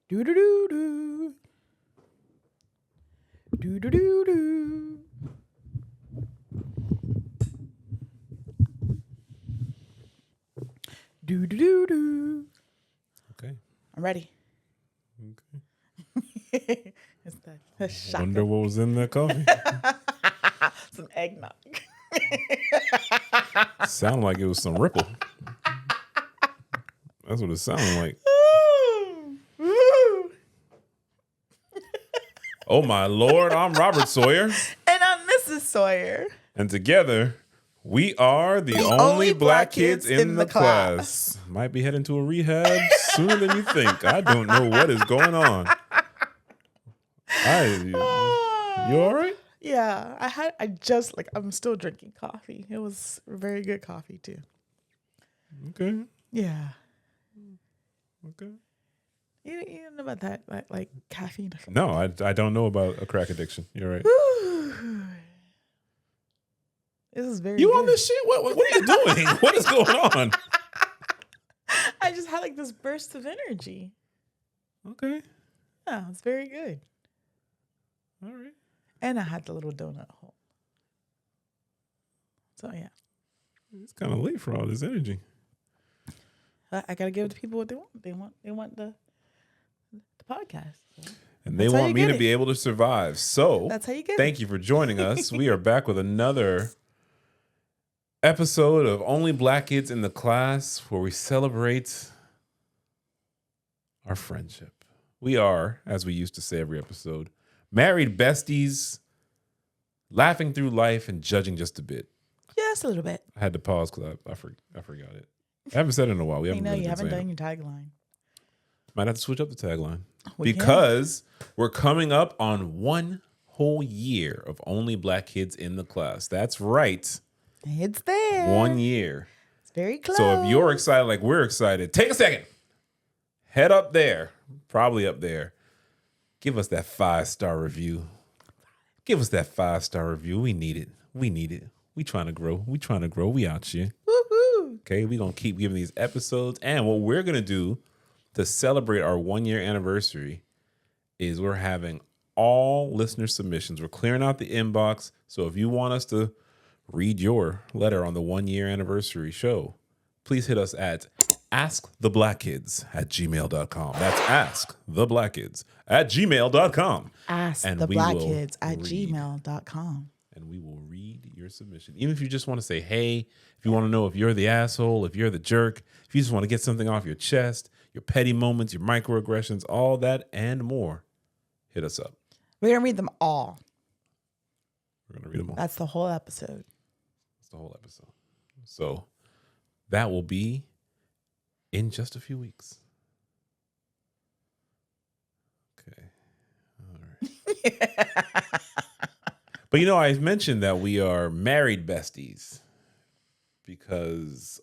Do do do do. Do do do do. Do do do do. Okay. I'm ready. Okay. It's the shot. Wonder what was in that coffee. Some eggnog. Sounded like it was some Ripple. That's what it sounded like. Oh my Lord, I'm Robert Sawyer. And I'm Mrs. Sawyer. And together, we are the only black kids in the class. Might be heading to a rehab sooner than you think. I don't know what is going on. You all right? Yeah, I'm still drinking coffee. It was very good coffee too. Okay. Yeah. Okay. You don't know about that, like caffeine? No, I don't know about a crack addiction. You're right. This is very You good. on this shit? What are you doing? What is going on? I just had like this burst of energy. Okay. Yeah, it's very good. All right. And I had the little donut at home. So yeah. It's kind of late for all this energy. I gotta give the people what they want. They want the podcast. So. And they want me to be able to survive. So that's how you get thank you for joining us. We are back with another episode of Only Black Kids in the Class, where we celebrate our friendship. We are, as we used to say every episode, married besties, laughing through life and judging just a bit. Just a little bit. I had to pause because I forgot it. I haven't said it in a while. You haven't done your tagline. Might have to switch up the tagline. Because we're coming up on 1 whole year of Only Black Kids in the Class. That's right. It's there. 1 year. It's very close. So if you're excited like we're excited, take a second. Head up there. Probably up there. Give us that 5-star review. Give us that 5-star review. We need it. We trying to grow. We out here. Woohoo. Okay, we're going to keep giving these episodes. And what we're going to do to celebrate our 1 year anniversary is we're having all listener submissions. We're clearing out the inbox. So if you want us to read your letter on the 1 year anniversary show, please hit us at asktheblackkids@gmail.com. That's asktheblackkids@gmail.com. Asktheblackkids@gmail.com. And we will read your submission. Even if you just want to say, hey, if you want to know if you're the asshole, if you're the jerk, if you just want to get something off your chest, your petty moments, your microaggressions, all that and more, hit us up. We're going to read them all. We're going to read them all. That's the whole episode. That's the whole episode. So that will be in just a few weeks. Okay. All right. But I mentioned that we are married besties because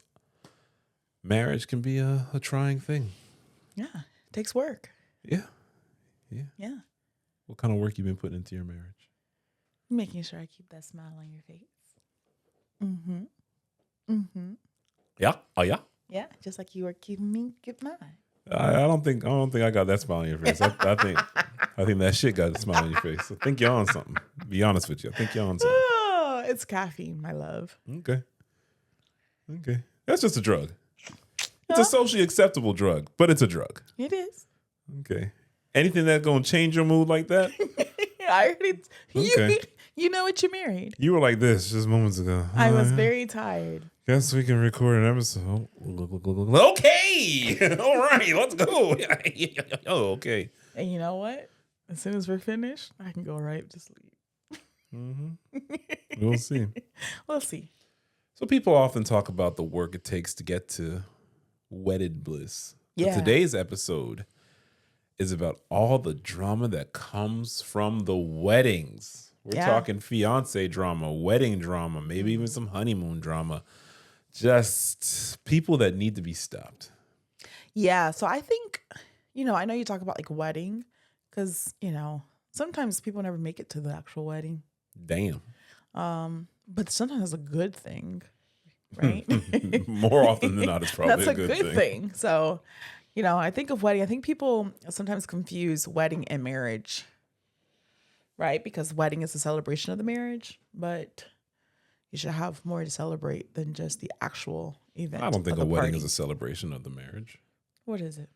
marriage can be a trying thing. Yeah. It takes work. Yeah. Yeah. What kind of work you been putting into your marriage? Making sure I keep that smile on your face. Mm-hmm. Mm-hmm. Yeah. Oh yeah. Yeah. Just like you were keeping me keep mine. I don't think I got that smile on your face. I think that shit got a smile on your face. I think you're on something. To be honest with you. I think you're on something. Oh, it's caffeine, my love. Okay. That's just a drug. It's a socially acceptable drug, but it's a drug. It is. Okay. Anything that's gonna change your mood like that? I already. Okay. You know what you married. You were like this just moments ago. I was very tired. Guess we can record an episode. Okay. All right. Let's go. Oh, okay. And you know what? As soon as we're finished, I can go right to sleep. Mm-hmm. We'll see. We'll see. So people often talk about the work it takes to get to wedded bliss. Yeah. But today's episode is about all the drama that comes from the weddings. We're talking fiance drama, wedding drama, maybe even some honeymoon drama. Just people that need to be stopped. Yeah. So I think, I know you talk about like wedding because, sometimes people never make it to the actual wedding. Damn. But sometimes it's a good thing, right? More often than not, it's probably That's a good thing. So, I think of wedding. I think people sometimes confuse wedding and marriage, right? Because wedding is a celebration of the marriage, but you should have more to celebrate than just the actual event. I don't think of a the wedding party. is a celebration of the marriage. What is it?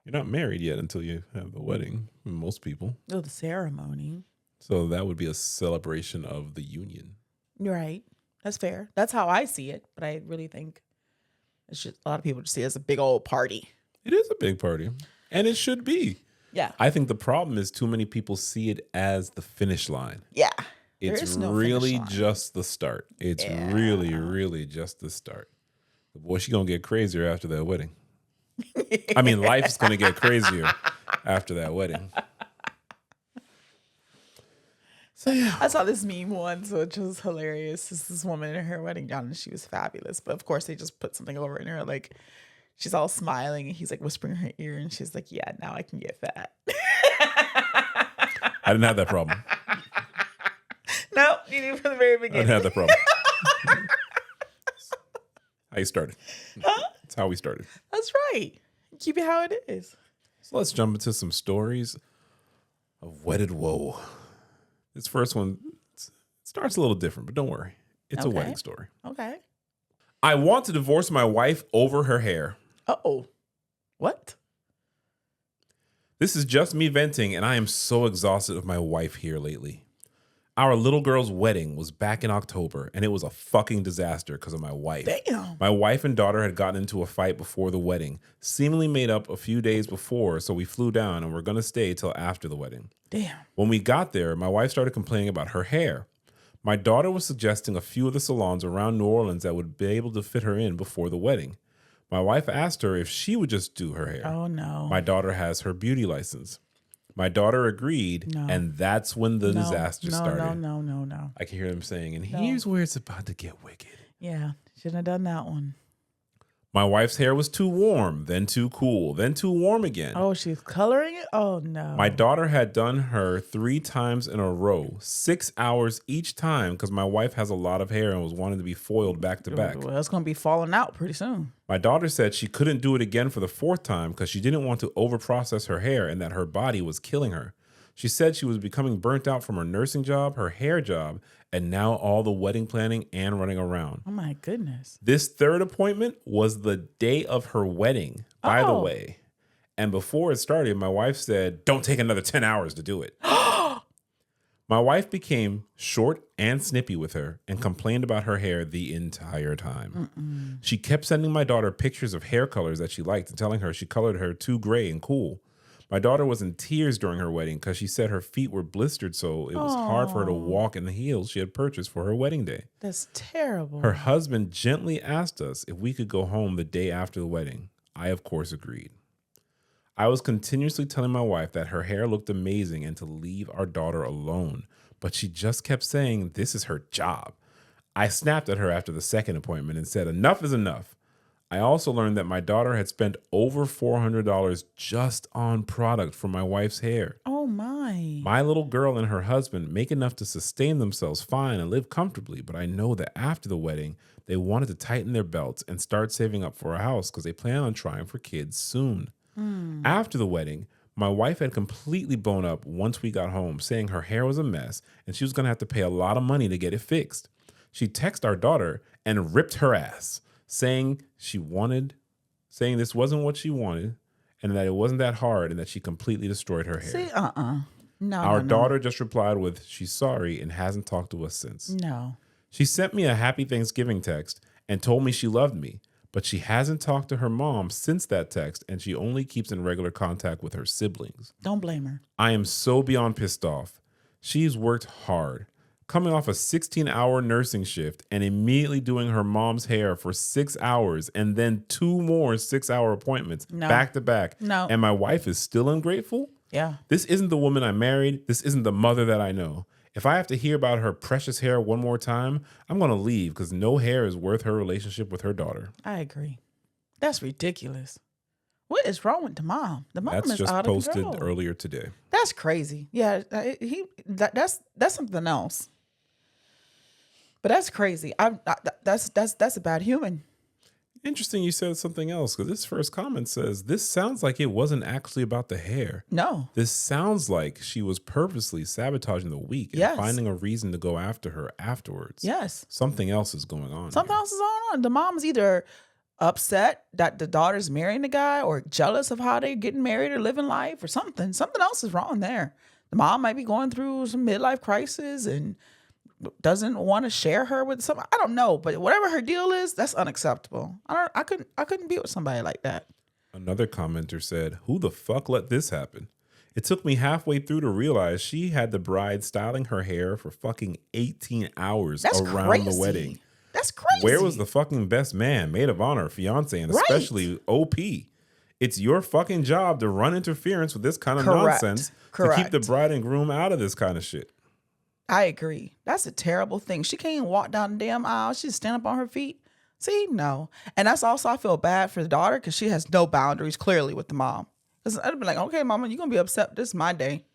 You're not married yet until you have the wedding. Most people. Oh, the ceremony. So that would be a celebration of the union. Right. That's fair. That's how I see it. But I really think it's just a lot of people just see it as a big old party. It is a big party. And it should be. Yeah. I think the problem is too many people see it as the finish line. Yeah. It's really just the start. It's really, really just the start. Boy, she's going to get crazier after that wedding. I mean, life's going to get crazier after that wedding. So, yeah. I saw this meme once, which was hilarious. This woman in her wedding gown, and she was fabulous. But of course, they just put something over in her. Like, she's all smiling, and he's like whispering in her ear, and she's like, yeah, now I can get fat. I didn't have that problem. No, you knew from the very I beginning. didn't have that problem. How you started. That's how we started. That's right. Keep it how it is. So let's jump into some stories of wedded woe. This first one starts a little different, but don't worry. It's a wedding story. Okay. I want to divorce my wife over her hair. Uh-oh. What? This is just me venting, and I am so exhausted of my wife here lately. Our little girl's wedding was back in October, and it was a fucking disaster because of my wife. Damn. My wife and daughter had gotten into a fight before the wedding, seemingly made up a few days before, so we flew down and we're going to stay till after the wedding. Damn. When we got there, my wife started complaining about her hair. My daughter was suggesting a few of the salons around New Orleans that would be able to fit her in before the wedding. My wife asked her if she would just do her hair. Oh, no. My daughter has her beauty license. My daughter agreed, and that's when the disaster started. No. I can hear them saying, and here's where it's about to get wicked. Yeah, shouldn't have done that one. My wife's hair was too warm, then too cool, then too warm again. Oh, she's coloring it? Oh, no. My daughter had done her 3 times in a row, 6 hours each time, because my wife has a lot of hair and was wanting to be foiled back to back. Well, it's going to be falling out pretty soon. My daughter said she couldn't do it again for the 4th time because she didn't want to overprocess her hair and that her body was killing her. She said she was becoming burnt out from her nursing job, her hair job, and now all the wedding planning and running around. Oh, my goodness. This 3rd appointment was the day of her wedding, by the way. And before it started, my wife said, don't take another 10 hours to do it. My wife became short and snippy with her and complained about her hair the entire time. She kept sending my daughter pictures of hair colors that she liked and telling her she colored her too gray and cool. My daughter was in tears during her wedding because she said her feet were blistered, so it was hard for her to walk in the heels she had purchased for her wedding day. That's terrible. Her husband gently asked us if we could go home the day after the wedding. I, of course, agreed. I was continuously telling my wife that her hair looked amazing and to leave our daughter alone, but she just kept saying this is her job. I snapped at her after the 2nd appointment and said enough is enough. I also learned that my daughter had spent over $400 just on product for my wife's hair. Oh, my. My little girl and her husband make enough to sustain themselves fine and live comfortably, but I know that after the wedding, they wanted to tighten their belts and start saving up for a house because they plan on trying for kids soon. After the wedding, my wife had completely blown up once we got home, saying her hair was a mess and she was going to have to pay a lot of money to get it fixed. She texted our daughter and ripped her ass, saying this wasn't what she wanted and that it wasn't that hard and that she completely destroyed her hair. See, No. Our daughter just replied with, she's sorry and hasn't talked to us since. No. She sent me a happy Thanksgiving text and told me she loved me, but she hasn't talked to her mom since that text and she only keeps in regular contact with her siblings. Don't blame her. I am so beyond pissed off. She's worked hard, coming off a 16-hour nursing shift and immediately doing her mom's hair for 6 hours and then 2 more 6-hour appointments back to back. No. And my wife is still ungrateful? Yeah. This isn't the woman I married. This isn't the mother that I know. If I have to hear about her precious hair one more time, I'm going to leave because no hair is worth her relationship with her daughter. I agree. That's ridiculous. What is wrong with the mom? The mom That's is just out of posted control. earlier today. That's crazy. Yeah, that's something else. But that's crazy. That's a bad human. Interesting you said something else, because this first comment says, this sounds like it wasn't actually about the hair. No. This sounds like she was purposely sabotaging the week and Yes. finding a reason to go after her afterwards. Yes. Something else is going on. Something else is going on. The mom's either upset that the daughter's marrying the guy or jealous of how they're getting married or living life or something. Something else is wrong there. The mom might be going through some midlife crisis and doesn't want to share her with someone. I don't know, but whatever her deal is, that's unacceptable. I couldn't be with somebody like that. Another commenter said, who the fuck let this happen? It took me halfway through to realize she had the bride styling her hair for fucking 18 hours That's around crazy. the wedding. That's crazy. Where was the fucking best man, maid of honor, fiance, and especially OP? It's your fucking job to run interference with this kind of nonsense to keep the bride and groom out of this kind of shit. I agree. That's a terrible thing. She can't even walk down the damn aisle. She just stand up on her feet. See, no. And that's also, I feel bad for the daughter because she has no boundaries clearly with the mom. Because I'd be like, okay, mama, you're going to be upset. This is my day.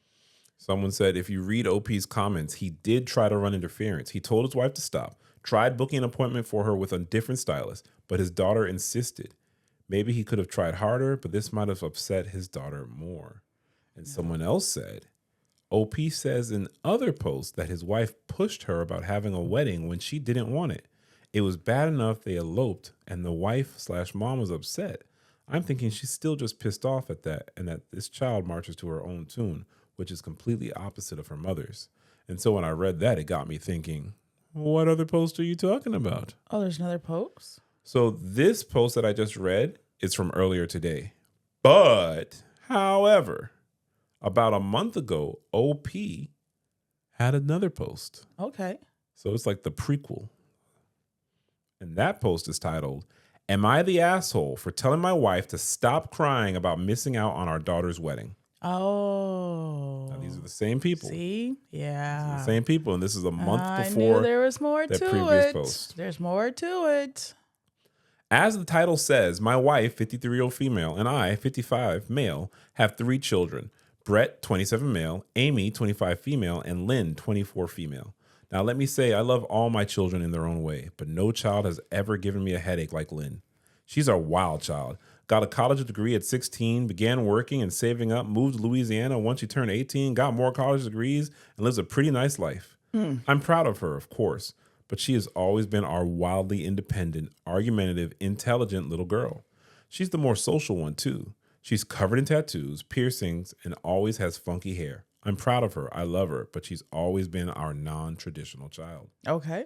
Someone said, if you read OP's comments, he did try to run interference. He told his wife to stop, tried booking an appointment for her with a different stylist, but his daughter insisted. Maybe he could have tried harder, but this might have upset his daughter more. And someone else said, OP says in other posts that his wife pushed her about having a wedding when she didn't want it. It was bad enough they eloped and the wife/mom was upset. I'm thinking she's still just pissed off at that and that this child marches to her own tune, which is completely opposite of her mother's. And so when I read that, it got me thinking, what other post are you talking about? Oh, there's another post? So this post that I just read is from earlier today. But, however, about a month ago, OP had another post. Okay. So it's like the prequel. And that post is titled, Am I the asshole for telling my wife to stop crying about missing out on our daughter's wedding? Oh. Now, these are the same people. See? Yeah. The same people. And this is a month I before knew there was more that to previous it. post. There's more to it. As the title says, my wife, 53-year-old female, and I, 55 male, have 3 children. Brett, 27 male, Amy, 25 female, and Lynn, 24 female. Now, let me say, I love all my children in their own way, but no child has ever given me a headache like Lynn. She's a wild child. Got a college degree at 16, began working and saving up, moved to Louisiana once she turned 18, got more college degrees, and lives a pretty nice life. I'm proud of her, of course, but she has always been our wildly independent, argumentative, intelligent little girl. She's the more social one, too. She's covered in tattoos, piercings, and always has funky hair. I'm proud of her. I love her, but she's always been our non-traditional child. Okay.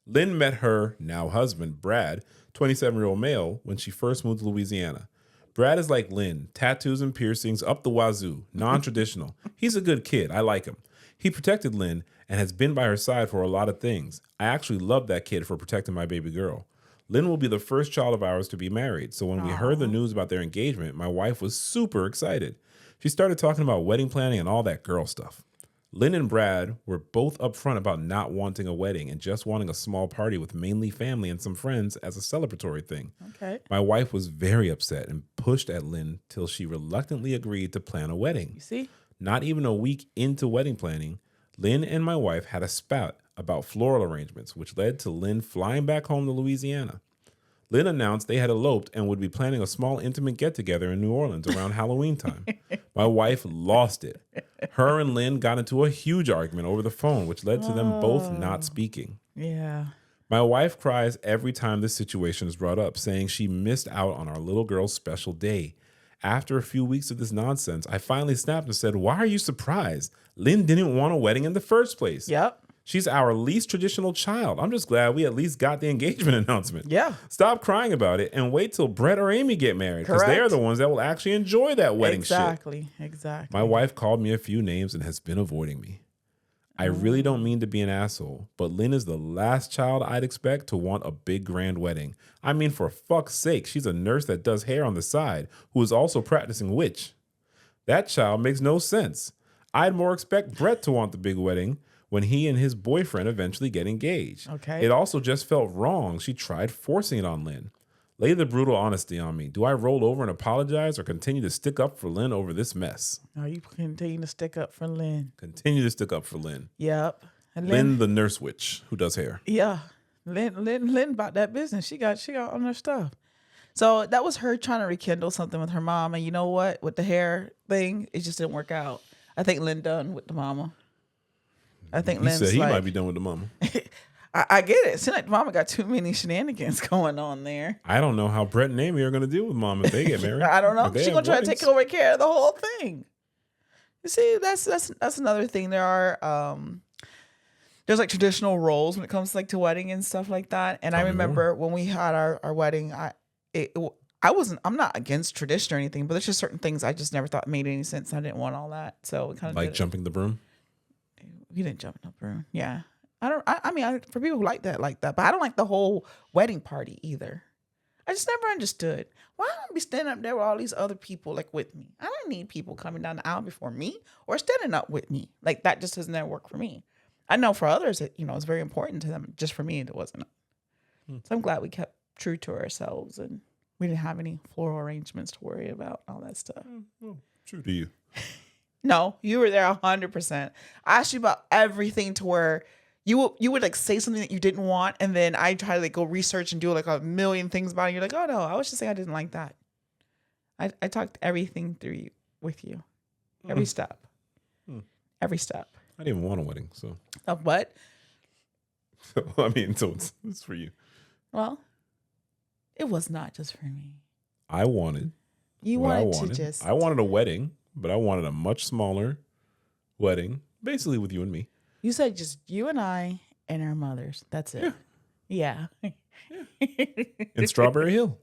Lynn met her now husband, Brad, 27-year-old male, when she first moved to Louisiana. Brad is like Lynn, tattoos and piercings up the wazoo, non-traditional. He's a good kid. I like him. He protected Lynn and has been by her side for a lot of things. I actually love that kid for protecting my baby girl. Lynn will be the first child of ours to be married, so when we heard the news about their engagement, my wife was super excited. She started talking about wedding planning and all that girl stuff. Lynn and Brad were both upfront about not wanting a wedding and just wanting a small party with mainly family and some friends as a celebratory thing. Okay. My wife was very upset and pushed at Lynn till she reluctantly agreed to plan a wedding. You see? Not even a week into wedding planning, Lynn and my wife had a spat about floral arrangements, which led to Lynn flying back home to Louisiana. Lynn announced they had eloped and would be planning a small intimate get-together in New Orleans around Halloween time. My wife lost it. Her and Lynn got into a huge argument over the phone, which led to them both not speaking. Yeah. My wife cries every time this situation is brought up, saying she missed out on our little girl's special day. After a few weeks of this nonsense, I finally snapped and said, why are you surprised? Lynn didn't want a wedding in the first place. Yep. She's our least traditional child. I'm just glad we at least got the engagement announcement. Yeah. Stop crying about it and wait till Brett or Amy get married, because they're the ones that will actually enjoy that wedding shit. Exactly. My wife called me a few names and has been avoiding me. I really don't mean to be an asshole, but Lynn is the last child I'd expect to want a big grand wedding. I mean, for fuck's sake, she's a nurse that does hair on the side who is also practicing witch. That child makes no sense. I'd more expect Brett to want the big wedding when he and his boyfriend eventually get engaged. Okay. It also just felt wrong. She tried forcing it on Lynn. Lay the brutal honesty on me. Do I roll over and apologize or continue to stick up for Lynn over this mess? Are you continue to stick up for Lynn? Continue to stick up for Lynn. Yep. And Lynn, the nurse witch who does hair. Yeah. Lynn about that business. She got on her stuff. So that was her trying to rekindle something with her mom. And you know what? With the hair thing, it just didn't work out. I think Lynn done with the mama. I think He Lynn's said he like, might be done with the mama. I get it. It seems like the mama got too many shenanigans going on there. I don't know how Brett and Amy are going to deal with mom if they get married. I don't know. If they She's have gonna try to weddings. take over care of the whole thing. You see, that's another thing. There are there's like traditional roles when it comes like to wedding and stuff like that. And I Tell me remember when we had our wedding, I'm not against tradition or anything, but there's just certain things I just never thought made any sense. I didn't want all that, so we kind of Like jumping the broom. We didn't jump in the room. Yeah, I mean, for people who like that, but I don't like the whole wedding party either. I just never understood why don't I be standing up there with all these other people like with me. I don't need people coming down the aisle before me or standing up with me. Like that just doesn't work for me. I know for others, it's very important to them. Just for me, it wasn't. So I'm glad we kept true to ourselves and we didn't have any floral arrangements to worry about, all that stuff. Well, true to you. No, you were there 100%. I asked you about everything to where you would like say something that you didn't want, and then I try to like go research and do like a million things about it. You're like, oh no, I was just saying I didn't like that. I talked everything through with you, every step, every step. I didn't even want a wedding, so. Of what? I mean, so it's for you. Well, it was not just for me. I wanted. You what wanted I wanted. to just. I wanted a wedding, but I wanted a much smaller wedding, basically with you and me. You said just you and I and our mothers. That's it. Yeah. In Strawberry Hill.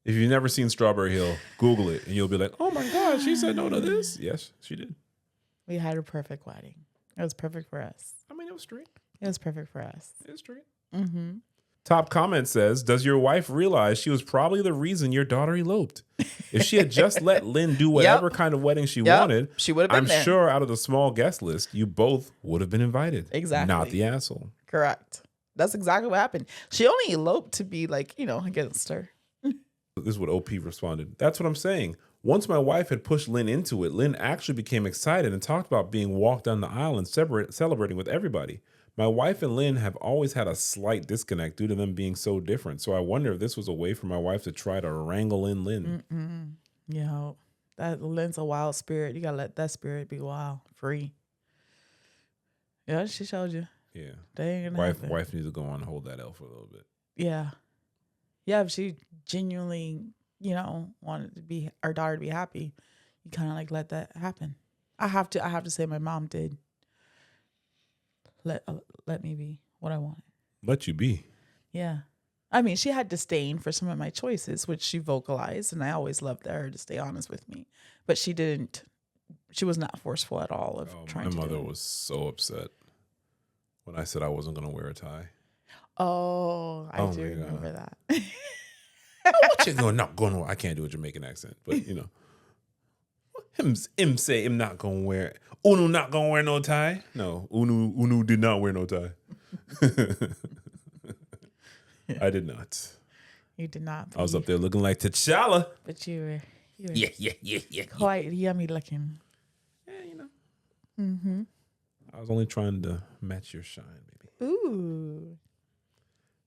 If you've never seen Strawberry Hill, Google it and you'll be like, oh my God, she said no to this. Yes, she did. We had a perfect wedding. It was perfect for us. I mean, it was straight. It was perfect for us. It was straight. Mm-hmm. Top comment says, does your wife realize she was probably the reason your daughter eloped? If she had just let Lynn do whatever kind of wedding she wanted, she would have been I'm there. sure out of the small guest list, you both would have been invited. Exactly. Not the asshole. Correct. That's exactly what happened. She only eloped to be like, against her. This is what OP responded. That's what I'm saying. Once my wife had pushed Lynn into it, Lynn actually became excited and talked about being walked down the aisle and celebrating with everybody. My wife and Lynn have always had a slight disconnect due to them being so different. So I wonder if this was a way for my wife to try to wrangle in Lynn. That Lynn's a wild spirit. You gotta let that spirit be wild, free. Yeah, she showed you. Yeah. They ain't gonna happen. Wife needs to go on and hold that L for a little bit. Yeah. Yeah, if she genuinely, wanted to be our daughter to be happy, you kind of like let that happen. I have to say my mom did let me be what I wanted. Let you be. Yeah. I mean, she had disdain for some of my choices, which she vocalized, and I always loved her to stay honest with me. But she was not forceful at all of trying to. My mother was so upset when I said I wasn't going to wear a tie. Oh, I do remember that. What you not going to? I can't do a Jamaican accent, but him say him not going to wear. Unu not going to wear no tie. No, Unu did not wear no tie. I did not. You did not. I was up there looking like T'Challa. But you were Yeah. quite yummy looking. Yeah, Mm-hmm. I was only trying to match your shine, baby. Ooh.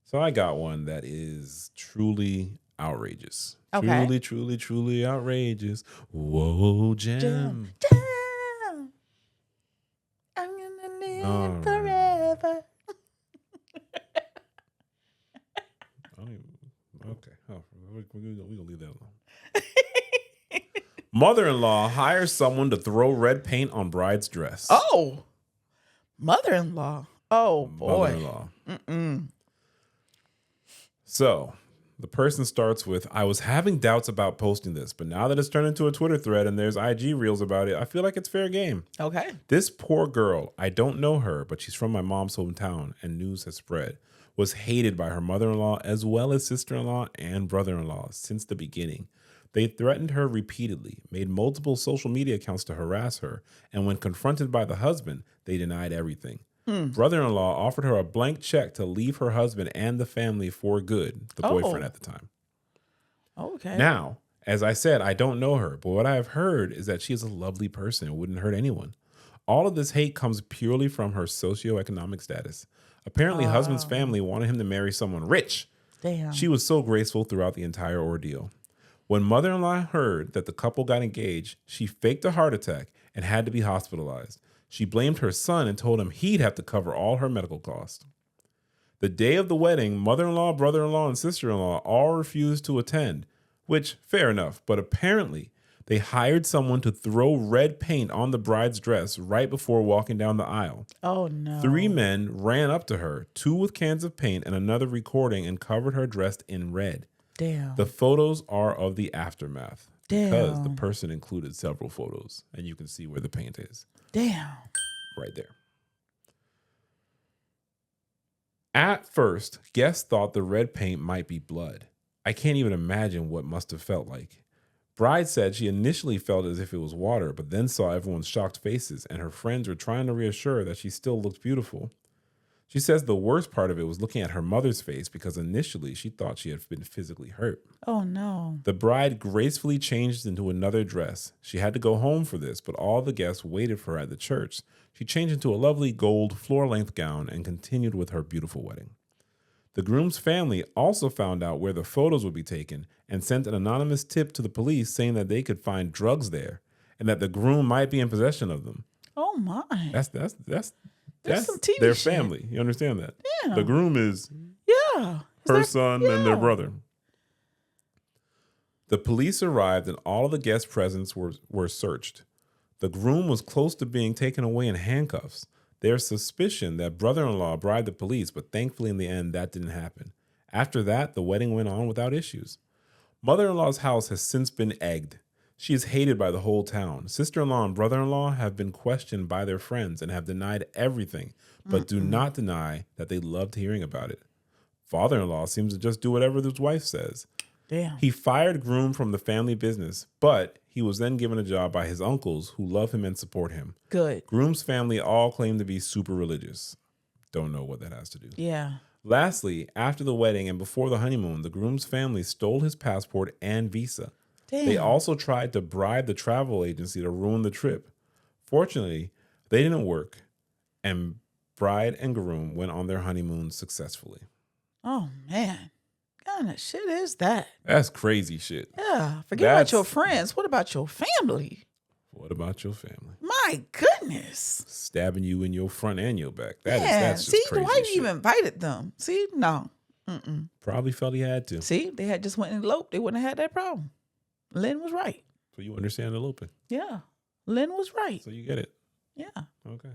So I got one that is truly outrageous. Okay. Truly outrageous. Whoa, Jam. I'm gonna live forever. Okay. Oh, we're gonna leave that alone. Mother-in-law hires someone to throw red paint on bride's dress. Oh. Mother-in-law. Oh, boy. Mother-in-law. So the person starts with, I was having doubts about posting this, but now that it's turned into a Twitter thread and there's IG reels about it, I feel like it's fair game. Okay. This poor girl, I don't know her, but she's from my mom's hometown and news has spread, was hated by her mother-in-law as well as sister-in-law and brother-in-law since the beginning. They threatened her repeatedly, made multiple social media accounts to harass her, and when confronted by the husband, they denied everything. Brother-in-law offered her a blank check to leave her husband and the family for good, the boyfriend at the time. Okay. Now, as I said, I don't know her, but what I have heard is that she is a lovely person and wouldn't hurt anyone. All of this hate comes purely from her socioeconomic status. Apparently, husband's family wanted him to marry someone rich, Damn. She was so graceful throughout the entire ordeal. When mother-in-law heard that the couple got engaged, she faked a heart attack and had to be hospitalized. She blamed her son and told him he'd have to cover all her medical costs. The day of the wedding, mother-in-law, brother-in-law, and sister-in-law all refused to attend, which, fair enough, but apparently they hired someone to throw red paint on the bride's dress right before walking down the aisle. Oh, no. 3 men ran up to her, 2 with cans of paint and another recording, and covered her dressed in red. Damn. The photos are of the aftermath because the Damn. person included several photos, and you can see where the paint is. Damn. Right there. At first, guests thought the red paint might be blood. I can't even imagine what must have felt like. Bride said she initially felt as if it was water, but then saw everyone's shocked faces, and her friends were trying to reassure her that she still looked beautiful. She says the worst part of it was looking at her mother's face because initially she thought she had been physically hurt. Oh, no. The bride gracefully changed into another dress. She had to go home for this, but all the guests waited for her at the church. She changed into a lovely gold floor-length gown and continued with her beautiful wedding. The groom's family also found out where the photos would be taken and sent an anonymous tip to the police saying that they could find drugs there and that the groom might be in possession of them. Oh, my. That's some TV their shit. family. You understand that? Yeah. The groom is Yeah. her son and their yeah. brother. The police arrived and all of the guest presents were searched. The groom was close to being taken away in handcuffs. There's suspicion that brother-in-law bribed the police, but thankfully in the end that didn't happen. After that, the wedding went on without issues. Mother-in-law's house has since been egged. She is hated by the whole town. Sister-in-law and brother-in-law have been questioned by their friends and have denied everything, but do not deny that they loved hearing about it. Father-in-law seems to just do whatever his wife says. Damn. He fired groom from the family business, but he was then given a job by his uncles who love him and support him. Good. Groom's family all claim to be super religious. Don't know what that has to do. Yeah. Lastly, after the wedding and before the honeymoon, the groom's family stole his passport and visa. Damn. They also tried to bribe the travel agency to ruin the trip. Fortunately, they didn't work, and bride and groom went on their honeymoon successfully. Oh, man. What kind of shit is that? That's crazy shit. Yeah. Forget about your friends. What about your family? What about your family? My goodness. Stabbing you in your front and your back. That's just See, crazy why shit. you even invited them? See, no. Probably felt he had to. See, they had just went and eloped. They wouldn't have had that problem. Lynn was right. So you understand eloping. Yeah. Lynn was right. So you get it. Yeah. Okay.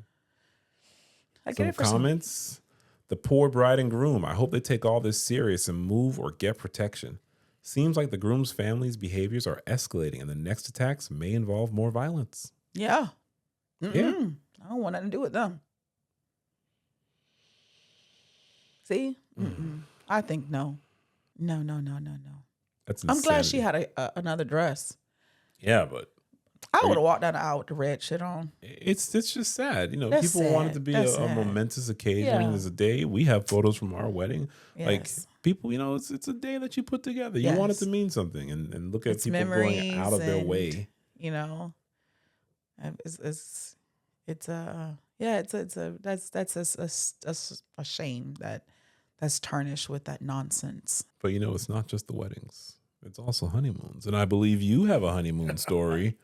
I get Some it for comments. The poor bride and groom. I hope they take all this serious and move or get protection. Seems like the groom's family's behaviors are escalating and the next attacks may involve more violence. Yeah. Yeah. I don't want nothing to do with them. See? I think no. No. That's I'm glad she insanity. had another dress. Yeah, but I would have walked down the aisle with the red shit on. it's just sad. You know, That's people want it sad. to be That's a sad. momentous occasion. Yeah. It's a day. We have photos from our wedding. Like Yes. people, you know, it's a day that you put together. You want it Yes. to mean something and look at It's people memories going out of their and, way. You know, that's a shame that's tarnished with that nonsense. But you know, it's not just the weddings. It's also honeymoons. And I believe you have a honeymoon story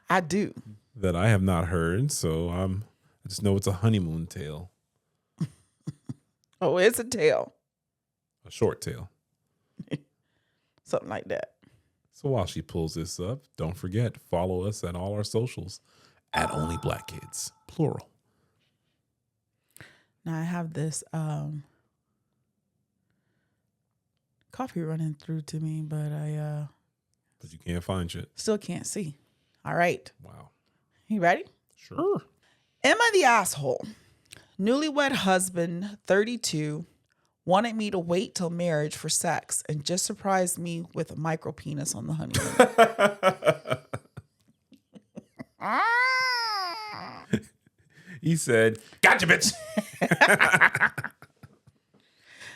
I do. that I have not heard. So I just know it's a honeymoon tale, Oh, it's a tale. a short tale. Something like that. So while she pulls this up, don't forget, follow us at all our socials at Only Black Kids, plural. Now I have this coffee running through to me, but I But you can't find shit. still can't see. All right. Wow. You ready? Sure. Am I the asshole? Newlywed husband, 32, wanted me to wait till marriage for sex and just surprised me with a micro penis on the honeymoon. He said, "Gotcha, bitch."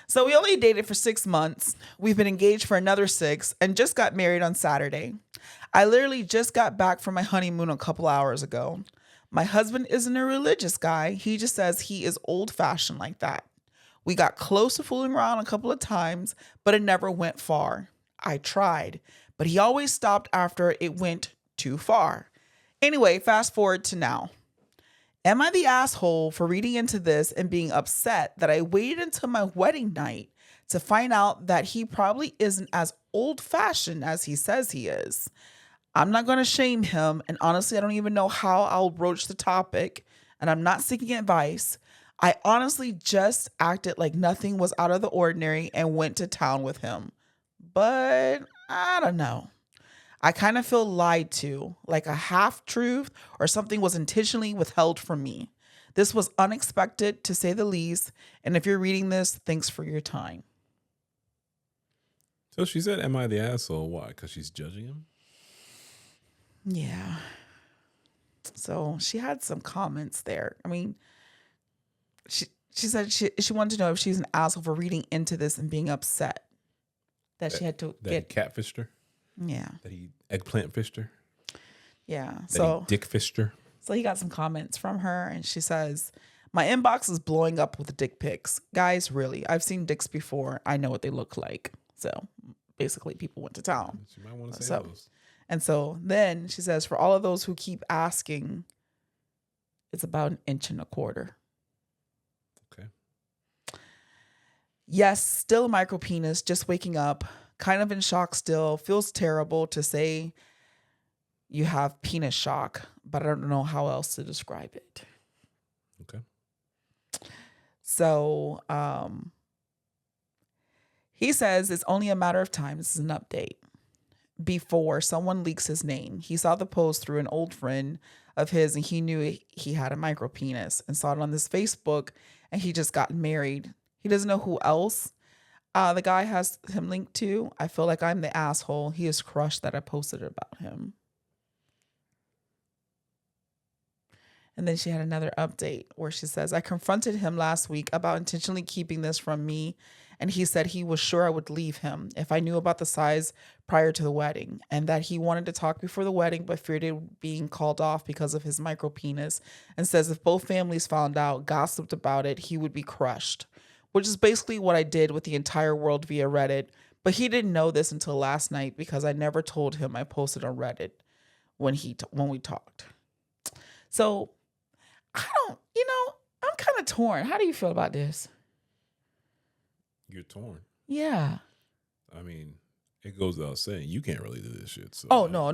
So we only dated for 6 months. We've been engaged for another 6 and just got married on Saturday. I literally just got back from my honeymoon a couple hours ago. My husband isn't a religious guy. He just says he is old fashioned like that. We got close to fooling around a couple of times, but it never went far. I tried, but he always stopped after it went too far. Anyway, fast forward to now. Am I the asshole for reading into this and being upset that I waited until my wedding night to find out that he probably isn't as old-fashioned as he says he is? I'm not going to shame him, and honestly, I don't even know how I'll broach the topic, and I'm not seeking advice. I honestly just acted like nothing was out of the ordinary and went to town with him. But I don't know. I kind of feel lied to, like a half-truth or something was intentionally withheld from me. This was unexpected, to say the least, and if you're reading this, thanks for your time. So she said, am I the asshole? Why? Because she's judging him? Yeah. So she had some comments there. I mean, she said she wanted to know if she's an asshole for reading into this and being upset that she had to get catfished her. Yeah. That he eggplant fished her. Yeah. That he dick fished her. So he got some comments from her, and she says, my inbox is blowing up with dick pics. Guys, really, I've seen dicks before. I know what they look like. So basically, people went to town. She might want to say those. And so then she says, for all of those who keep asking, it's about 1.25 inches. Okay. Yes, still a micro penis, just waking up, kind of in shock still. Feels terrible to say you have penis shock, but I don't know how else to describe it. Okay. So he says it's only a matter of time. This is an update. Before someone leaks his name. He saw the post through an old friend of his, and he knew he had a micro penis and saw it on this Facebook, and he just got married. He doesn't know who else the guy has him linked to. I feel like I'm the asshole. He is crushed that I posted about him. And then she had another update where she says, I confronted him last week about intentionally keeping this from me, and he said he was sure I would leave him if I knew about the size prior to the wedding, and that he wanted to talk before the wedding but feared it being called off because of his micro penis, and says if both families found out, gossiped about it, he would be crushed, which is basically what I did with the entire world via Reddit. But he didn't know this until last night because I never told him I posted on Reddit when we talked. So I'm kind of torn. How do you feel about this? You're torn. Yeah. I mean, it goes without saying you can't really do this shit. So oh no.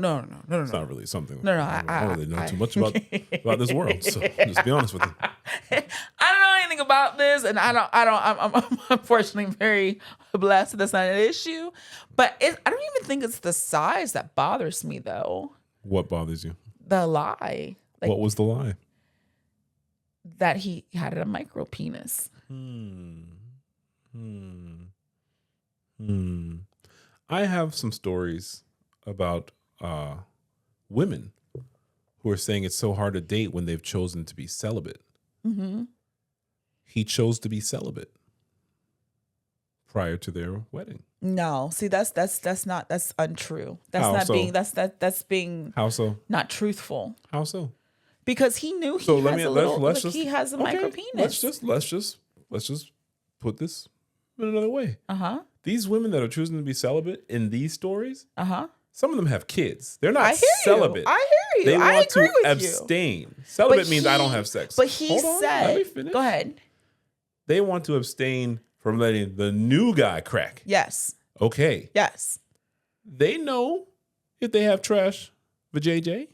It's not really something. No. I don't really know too much about this world. So just be honest with you. I don't know anything about this, and I'm unfortunately very blessed that that's not an issue. But I don't even think it's the size that bothers me, though. What bothers you? The lie. What was the lie? That he had a micro penis. I have some stories about women who are saying it's so hard to date when they've chosen to be celibate. Mm-hmm. He chose to be celibate prior to their wedding. No, see, that's untrue. That's How not so? being that's being How so? not truthful. How so? Because he knew he has a micro penis. Let's just put this in another way. These women that are choosing to be celibate in these stories, some of them have kids. They're not celibate. I hear you. They want to with abstain. You. Celibate means I don't have sex. But he said, let me finish. Go ahead. They want to abstain from letting the new guy crack. Yes. Okay. Yes. They know if they have trash for JJ.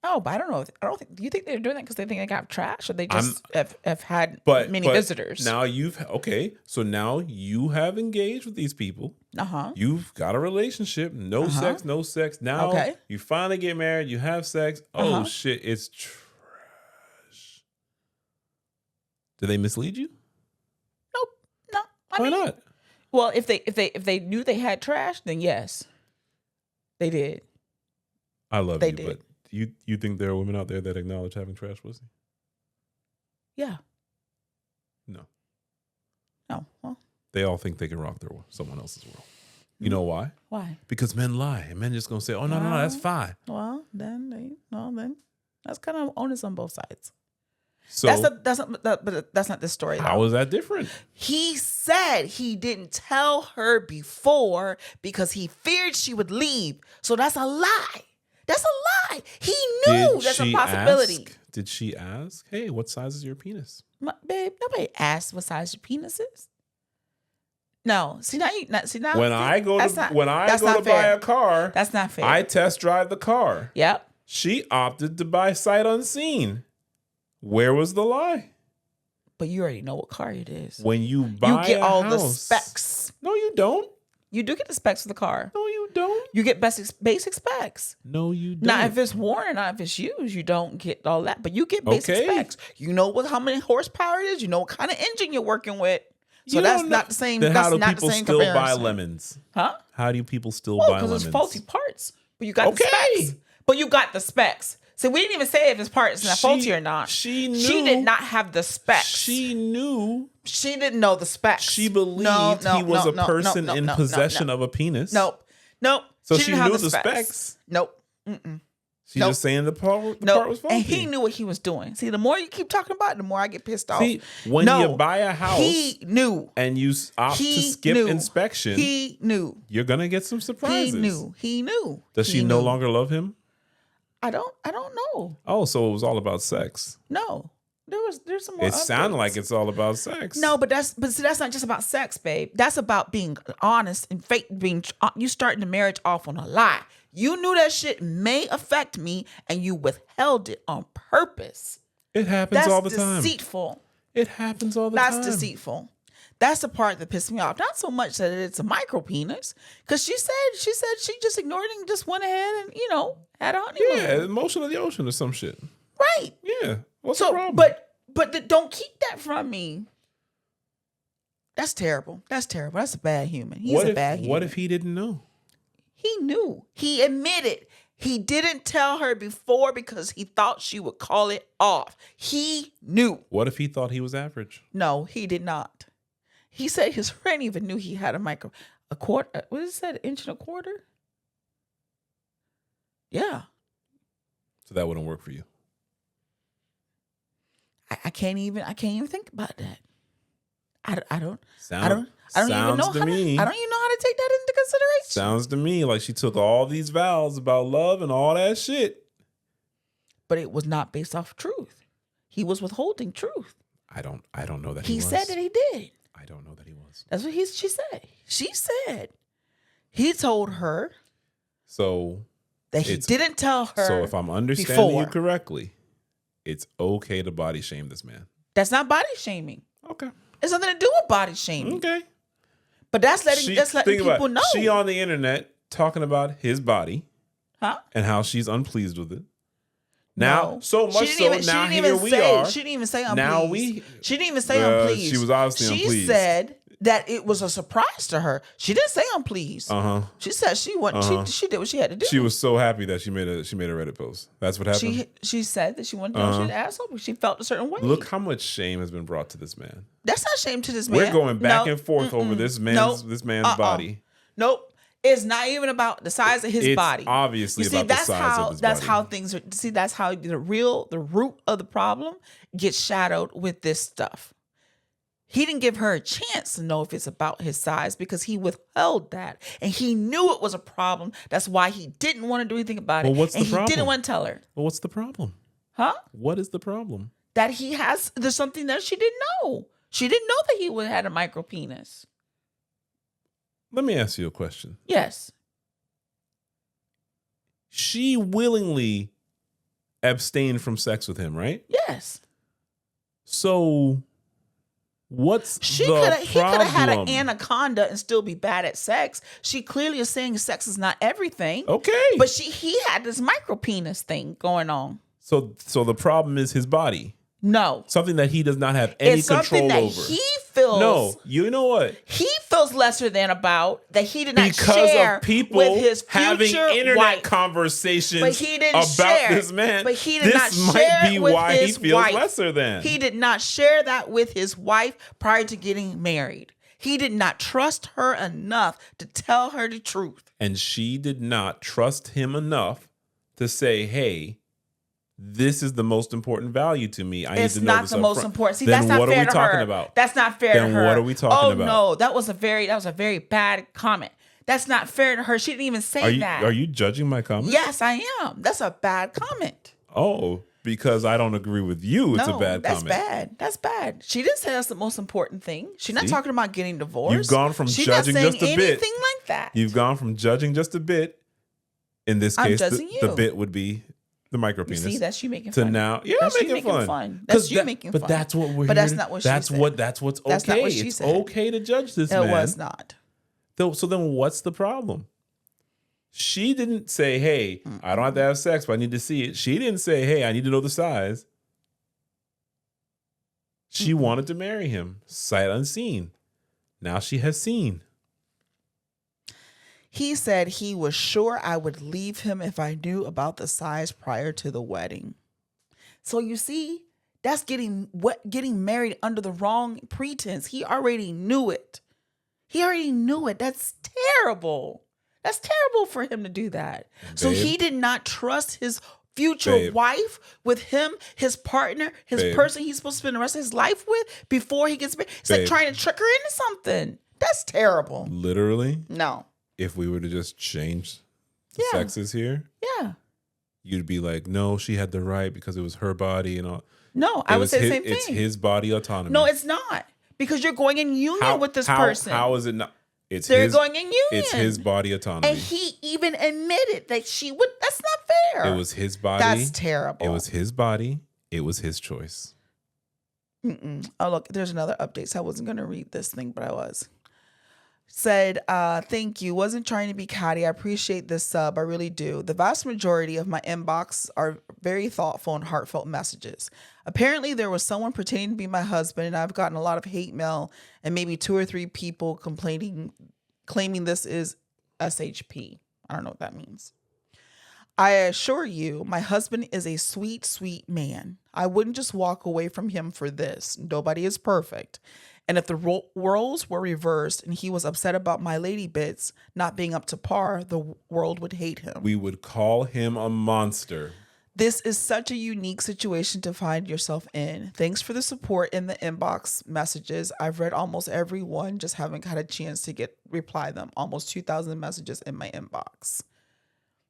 Oh, but I don't know. Do you think they're doing that because they think they got trash, or they just have had many visitors? Now so now you have engaged with these people. You've got a relationship. No sex. Now you finally get married. You have sex. Oh shit! It's trash. Did they mislead you? Nope. No. Why not? Well, if they knew they had trash, then yes, they did. I love you, but. You think there are women out there that acknowledge having trash pussy? Yeah. No. Well. They all think they can rock someone else's world. You know why? Why? Because men lie, and men just gonna say, "Oh no, that's fine." Well, then that's kind of onus on both sides. So that's not the story. how is that different? He said he didn't tell her before because he feared she would leave. So that's a lie. That's a lie. He knew that's a possibility. Did she ask, hey, what size is your penis? Babe, nobody asked what size your penis is. No. See now when I go to buy a car, that's not fair. I test drive the car. Yep. She opted to buy sight unseen. Where was the lie? But you already know what car it is. When you buy you get all house, the specs. No, you don't. You do get the specs for the car. No, you don't. You get basic specs. No, you don't. Not if it's worn or not if it's used. You don't get all that. But you get basic specs. You know how many horsepower it is. You know what kind of engine you're working with. So that's not the same. Then that's how do not people the same still comparison. buy lemons? Huh? How do people still buy lemons? Because it's faulty parts. But you got the specs. But you got the specs. So we didn't even say if his parts not faulty or not. She knew. She did not have the specs. She knew. She didn't know the specs. She believed he was a person in possession of a penis. Nope. So she knew the specs. Nope. She's just saying the part was faulty. And he knew what he was doing. See, the more you keep talking about it, the more I get pissed off. See, when you buy a house, he knew. And you opt to skip inspection, he knew. You're gonna get some surprises. He knew. Does she no longer love him? I don't know. Oh, so it was all about sex. No. There's some more. It sounded like it's all about sex. No, but that's not just about sex, babe. That's about being honest and fake. You starting the marriage off on a lie. You knew that shit may affect me, and you withheld it on purpose. It happens all the time. That's deceitful. It happens all the time. That's deceitful. That's the part that pissed me off. Not so much that it's a micro penis, because she said she just ignored it and just went ahead and had a honeymoon. Yeah, emotion of the ocean or some shit. Right. Yeah. What's the problem? But don't keep that from me. That's terrible. That's a bad human. He's a bad human. What if he didn't know? He knew. He admitted. He didn't tell her before because he thought she would call it off. He knew. What if he thought he was average? No, he did not. He said his friend even knew he had a quarter. What is that? An inch and a quarter? Yeah. So that wouldn't work for you. I can't even think about that. I don't even know I don't even know how to take that into consideration. Sounds to me like she took all these vows about love and all that shit. But it was not based off truth. He was withholding truth. I don't know that he was. He said that he did. I don't know that he was. That's what she said. She said he told her that he didn't tell her. So if I'm understanding you correctly, it's okay to body shame this man. That's not body shaming. Okay. It's nothing to do with body shaming. Okay. But that's letting people know. She on the internet talking about his body. Huh? And how she's unpleased with it. Now, no. So much so now here we are. She didn't even say unpleased. She didn't even say unpleased. She was obviously unpleased. She said that it was a surprise to her. She didn't say unpleased. She said she went. She did what she had to do. She was so happy that she made a Reddit post. That's what happened. She said that she wanted to know she had an asshole, but she felt a certain way. Look how much shame has been brought to this man. That's not shame to this man. We're going back and forth over this man's body. Nope. It's not even about the size of his body. It's obviously about the size of his body. That's how things are. See, that's how the root of the problem gets shadowed with this stuff. He didn't give her a chance to know if it's about his size because he withheld that. And he knew it was a problem. That's why he didn't want to do anything about it. What's the problem? He didn't want to tell her. Well, what's the problem? Huh? What is the problem? That there's something that she didn't know. She didn't know that he had a micro penis. Let me ask you a question. Yes. She willingly abstained from sex with him, right? Yes. So what's he could have had an anaconda and still be bad at sex. She clearly is saying sex is not everything. Okay. But he had this micro penis thing going on. So the problem is his body. No. Something that he does not have any control over. He feels. No, you know what? He feels lesser than about that he did not because share of people with his having future internet wife. Conversations But he didn't about share. this man. But he did not this share might be with why his he feels wife. lesser than. He did not share that with his wife prior to getting married. He did not trust her enough to tell her the truth. And she did not trust him enough to say, hey, this is the most important value to me. I It's need to know not this the up most front. important. See, then that's not what fair are we to talking her. about? That's not fair Then to her. what are we talking about? No, that was a very bad comment. That's not fair to her. She didn't even say that. Are you judging my comment? Yes, I am. That's a bad comment. Oh, because I don't agree with you. It's a bad that's comment. bad. That's bad. She didn't say that's the most important thing. She's not See? talking about getting divorced. You've gone from She's judging not saying just a bit. anything like that. You've gone from judging just a bit. In this I'm case, judging the you. bit would be the micropenis. You see, that's you making to fun. now, you're that's making fun. That's you making fun. But that's what we're. But here that's to- not what she that's said. what. That's what's okay. That's not what she it's said. okay to judge this It man. was not. So then, what's the problem? She didn't say, "Hey, I don't have to have sex, but I need to see it." She didn't say, "Hey, I need to know the size." She wanted to marry him, sight unseen. Now she has seen. He said he was sure I would leave him if I knew about the size prior to the wedding. So you see, that's getting married under the wrong pretense. He already knew it. That's terrible. That's terrible for him to do that. So he did not trust his future wife with him, his partner, his person he's supposed to spend the rest of his life with before he gets married. It's like trying to trick her into something. That's terrible. Literally? No. If we were to just change the sexes here, you'd be like, no, she had the right because it was her body and all. No, I would say the same thing. It's his body autonomy. No, it's not. Because you're going in union with this person. How is it not? They're going in union. It's his body autonomy. And he even admitted that she would. That's not fair. It was his body. That's terrible. It was his body. It was his choice. Oh, look, there's another update. So I wasn't going to read this thing, but I was. Said, thank you. Wasn't trying to be catty. I appreciate this sub. I really do. The vast majority of my inbox are very thoughtful and heartfelt messages. Apparently, there was someone pretending to be my husband, and I've gotten a lot of hate mail and maybe 2 or 3 people claiming this is SHP. I don't know what that means. I assure you, my husband is a sweet, sweet man. I wouldn't just walk away from him for this. Nobody is perfect. And if the roles were reversed and he was upset about my lady bits not being up to par, the world would hate him. We would call him a monster. This is such a unique situation to find yourself in. Thanks for the support in the inbox messages. I've read almost every one, just haven't had a chance to reply them. Almost 2,000 messages in my inbox.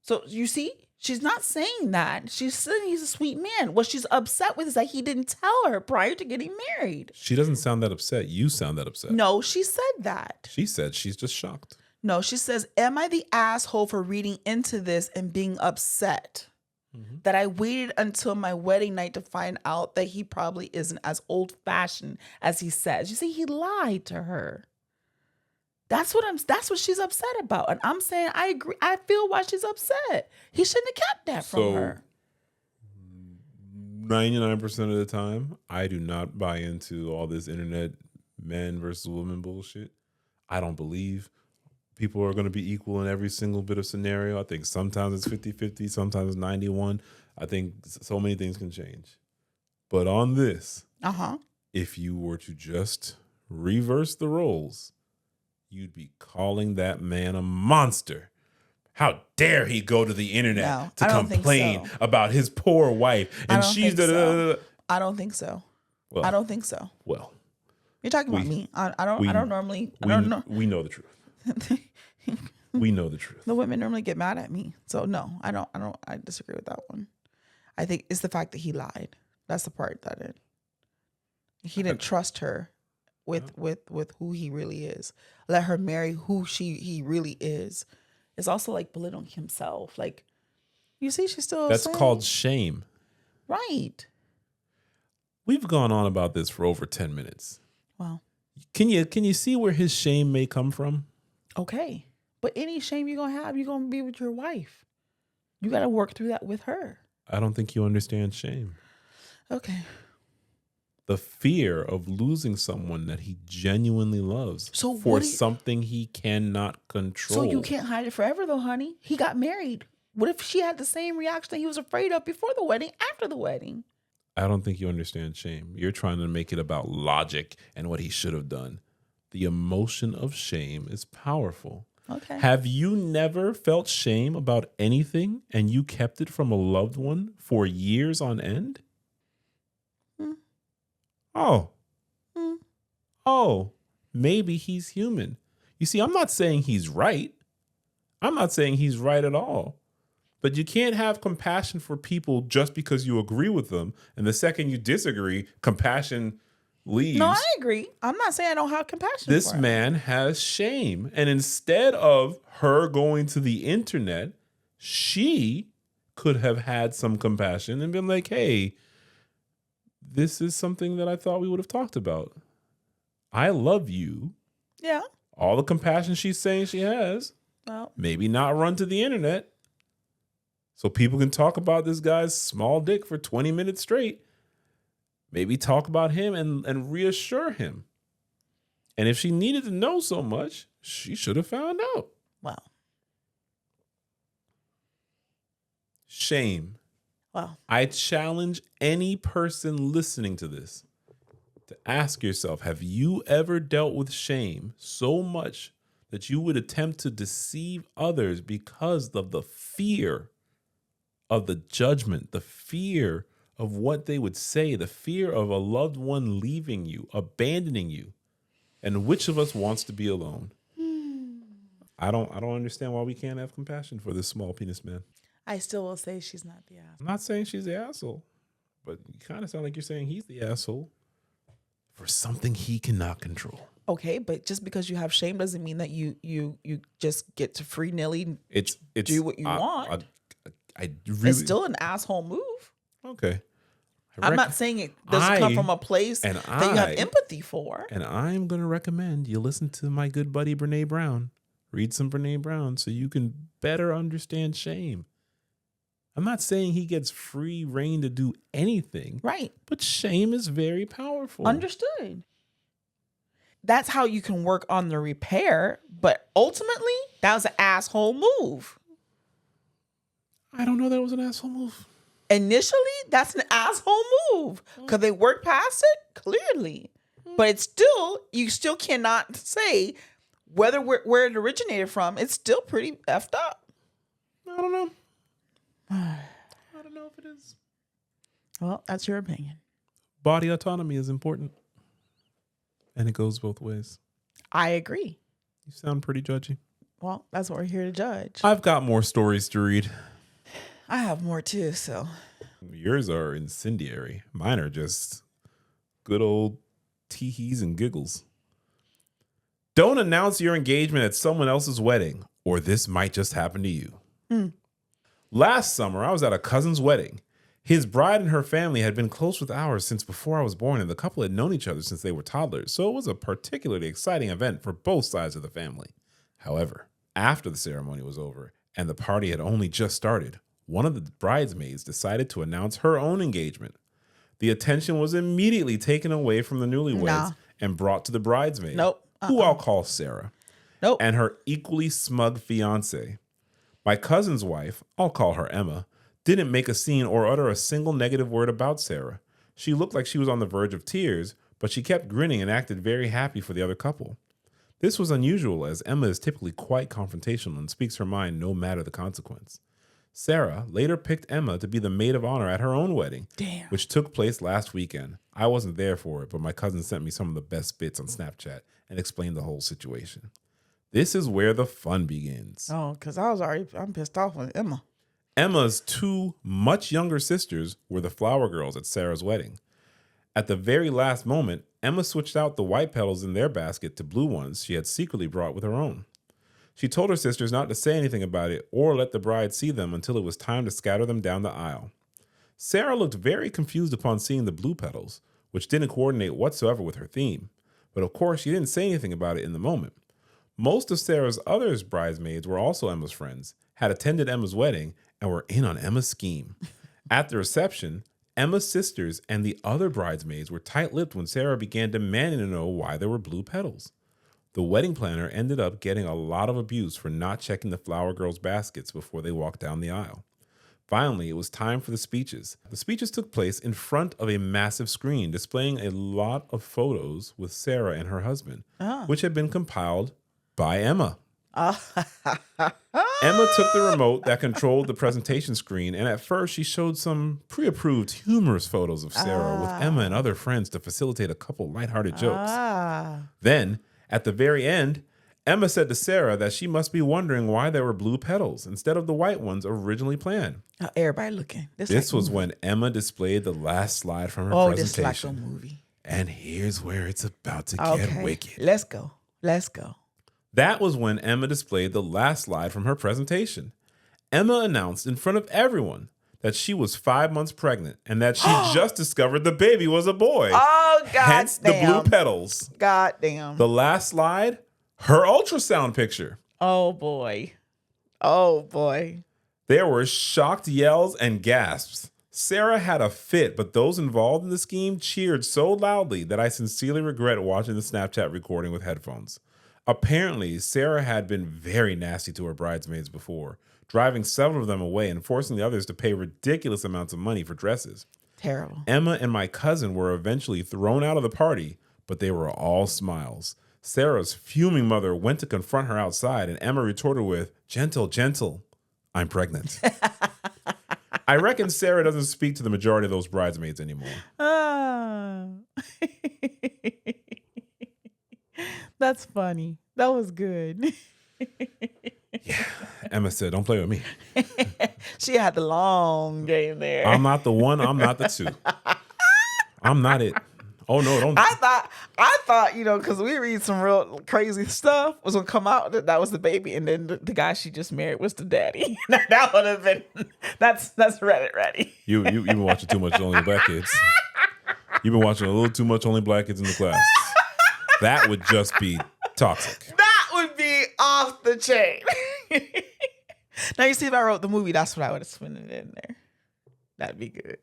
So you see, she's not saying that. She's saying he's a sweet man. What she's upset with is that he didn't tell her prior to getting married. She doesn't sound that upset. You sound that upset. No, she said that. She said she's just shocked. No, she says, am I the asshole for reading into this and being upset? That I waited until my wedding night to find out that he probably isn't as old-fashioned as he says. You see, he lied to her. That's what she's upset about. And I'm saying I agree. I feel why she's upset. He shouldn't have kept that from her. 99% of the time, I do not buy into all this internet men versus women bullshit. I don't believe people are going to be equal in every single bit of scenario. I think sometimes it's 50-50, sometimes it's 91. I think so many things can change. But on this, if you were to just reverse the roles, you'd be calling that man a monster. How dare he go to the internet to complain about his poor wife? And she's I don't think so. Well, I don't think so. Well, you're talking about me. I don't normally. We know the truth. We know the truth. The women normally get mad at me. So no, I don't. I disagree with that one. I think it's the fact that he lied. That's the part that he didn't trust her with who he really is. Let her marry who he really is. It's also like belittling himself. Like, you see, she's still. That's called shame. Right. We've gone on about this for over 10 minutes. Wow. Can you see where his shame may come from? Okay. But any shame you're going to have, you're going to be with your wife. You got to work through that with her. I don't think you understand shame. Okay. The fear of losing someone that he genuinely loves for something he cannot control. So you can't hide it forever though, honey. He got married. What if she had the same reaction that he was afraid of before the wedding, after the wedding? I don't think you understand shame. You're trying to make it about logic and what he should have done. The emotion of shame is powerful. Okay. Have you never felt shame about anything and you kept it from a loved one for years on end? Hmm. Oh, Hmm. oh, maybe he's human. You see, I'm not saying he's right. I'm not saying he's right at all. But you can't have compassion for people just because you agree with them. And the second you disagree, compassion leaves. No, I agree. I'm not saying I don't have compassion This for him. man has shame. And instead of her going to the internet, she could have had some compassion and been like, hey, this is something that I thought we would have talked about. I love you. Yeah. All the compassion she's saying she has. Well, Maybe not run to the internet so people can talk about this guy's small dick for 20 minutes straight. Maybe talk about him and reassure him. And if she needed to know so much, she should have found out. well, Shame. well. I challenge any person listening to this to ask yourself, have you ever dealt with shame so much that you would attempt to deceive others because of the fear of the judgment, the fear of what they would say, the fear of a loved one leaving you, abandoning you? And which of us wants to be alone? I don't understand why we can't have compassion for this small penis man. I still will say she's not the ass. I'm not saying she's the asshole, but you kind of sound like you're saying he's the asshole for something he cannot control. Okay, but just because you have shame doesn't mean that you just get to free nilly It's do what you want. I really, It's still an asshole move. okay. I'm not saying it doesn't come from a place that you have empathy for. And I'm going to recommend you listen to my good buddy Brene Brown. Read some Brene Brown so you can better understand shame. I'm not saying he gets free reign to do anything. Right. But shame is very powerful. Understood. That's how you can work on the repair. But ultimately, that was an asshole move. I don't know that it was an asshole move. Initially, that's an asshole move because they worked past it clearly. But it's still, you still cannot say whether where it originated from. It's still pretty effed up. I don't know. I don't know if it is. Well, that's your opinion. Body autonomy is important. And it goes both ways. I agree. You sound pretty judgy. Well, that's what we're here to judge. I've got more stories to read. I have more too, so. Yours are incendiary. Mine are just good old tee-hees and giggles. Don't announce your engagement at someone else's wedding, or this might just happen to you. Last summer, I was at a cousin's wedding. His bride and her family had been close with ours since before I was born, and the couple had known each other since they were toddlers, so it was a particularly exciting event for both sides of the family. However, after the ceremony was over and the party had only just started, one of the bridesmaids decided to announce her own engagement. The attention was immediately taken away from the newlyweds and brought to the bridesmaid, who I'll call Sarah, and her equally smug fiance. My cousin's wife, I'll call her Emma, didn't make a scene or utter a single negative word about Sarah. She looked like she was on the verge of tears, but she kept grinning and acted very happy for the other couple. This was unusual, as Emma is typically quite confrontational and speaks her mind no matter the consequence. Sarah later picked Emma to be the maid of honor at her own wedding, which took place last weekend. I wasn't there for it, but my cousin sent me some of the best bits on Snapchat and explained the whole situation. This is where the fun begins. Oh, because I'm pissed off with Emma. Emma's two much younger sisters were the flower girls at Sarah's wedding. At the very last moment, Emma switched out the white petals in their basket to blue ones she had secretly brought with her own. She told her sisters not to say anything about it or let the bride see them until it was time to scatter them down the aisle. Sarah looked very confused upon seeing the blue petals, which didn't coordinate whatsoever with her theme. But of course, she didn't say anything about it in the moment. Most of Sarah's other bridesmaids were also Emma's friends, had attended Emma's wedding, and were in on Emma's scheme. At the reception, Emma's sisters and the other bridesmaids were tight-lipped when Sarah began demanding to know why there were blue petals. The wedding planner ended up getting a lot of abuse for not checking the flower girls' baskets before they walked down the aisle. Finally, it was time for the speeches. The speeches took place in front of a massive screen displaying a lot of photos with Sarah and her husband, which had been compiled by Emma. Emma took the remote that controlled the presentation screen, and at first she showed some pre-approved humorous photos of Sarah with Emma and other friends to facilitate a couple lighthearted jokes. Then, at the very end, Emma said to Sarah that she must be wondering why there were blue petals instead of the white ones originally planned. Everybody looking. This was when Emma displayed the last slide from her presentation. This is like a movie. And here's where it's about to get wicked. Let's go. That was when Emma displayed the last slide from her presentation. Emma announced in front of everyone that she was 5 months pregnant and that she just discovered the baby was a boy. Oh, God Hence damn. the blue petals. God damn. The last slide, her ultrasound picture. Oh, boy. There were shocked yells and gasps. Sarah had a fit, but those involved in the scheme cheered so loudly that I sincerely regret watching the Snapchat recording with headphones. Apparently, Sarah had been very nasty to her bridesmaids before, driving several of them away and forcing the others to pay ridiculous amounts of money for dresses. Terrible. Emma and my cousin were eventually thrown out of the party, but they were all smiles. Sarah's fuming mother went to confront her outside, and Emma retorted with, "Gentle, gentle, I'm pregnant." I reckon Sarah doesn't speak to the majority of those bridesmaids anymore. That's funny. That was good. Yeah. Emma said, "Don't play with me." She had the long game there. I'm not the one. I'm not the two. I'm not it. Oh, no, don't. I thought, because we read some real crazy stuff was going to come out that was the baby. And then the guy she just married was the daddy. That would have been, that's Reddit ready. You've been watching too much Only Black Kids. You've been watching a little too much Only Black Kids in the class. That would just be toxic. That would be off the chain. Now, you see, if I wrote the movie, that's what I would have spun it in there. That'd be good.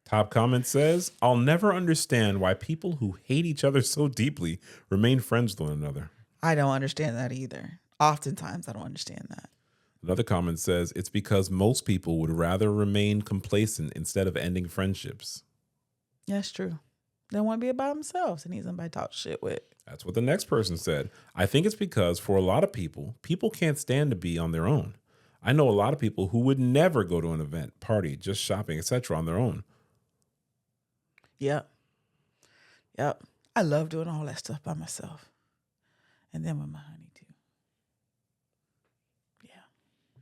Top comment says, "I'll never understand why people who hate each other so deeply remain friends with one another." I don't understand that either. Oftentimes, I don't understand that. Another comment says, "It's because most people would rather remain complacent instead of ending friendships." That's true. They want to be about themselves and need somebody to talk shit with. That's what the next person said. "I think it's because for a lot of people, people can't stand to be on their own. I know a lot of people who would never go to an event, party, just shopping, etc. on their own." Yep. I love doing all that stuff by myself. And then with my honey, too. Yeah.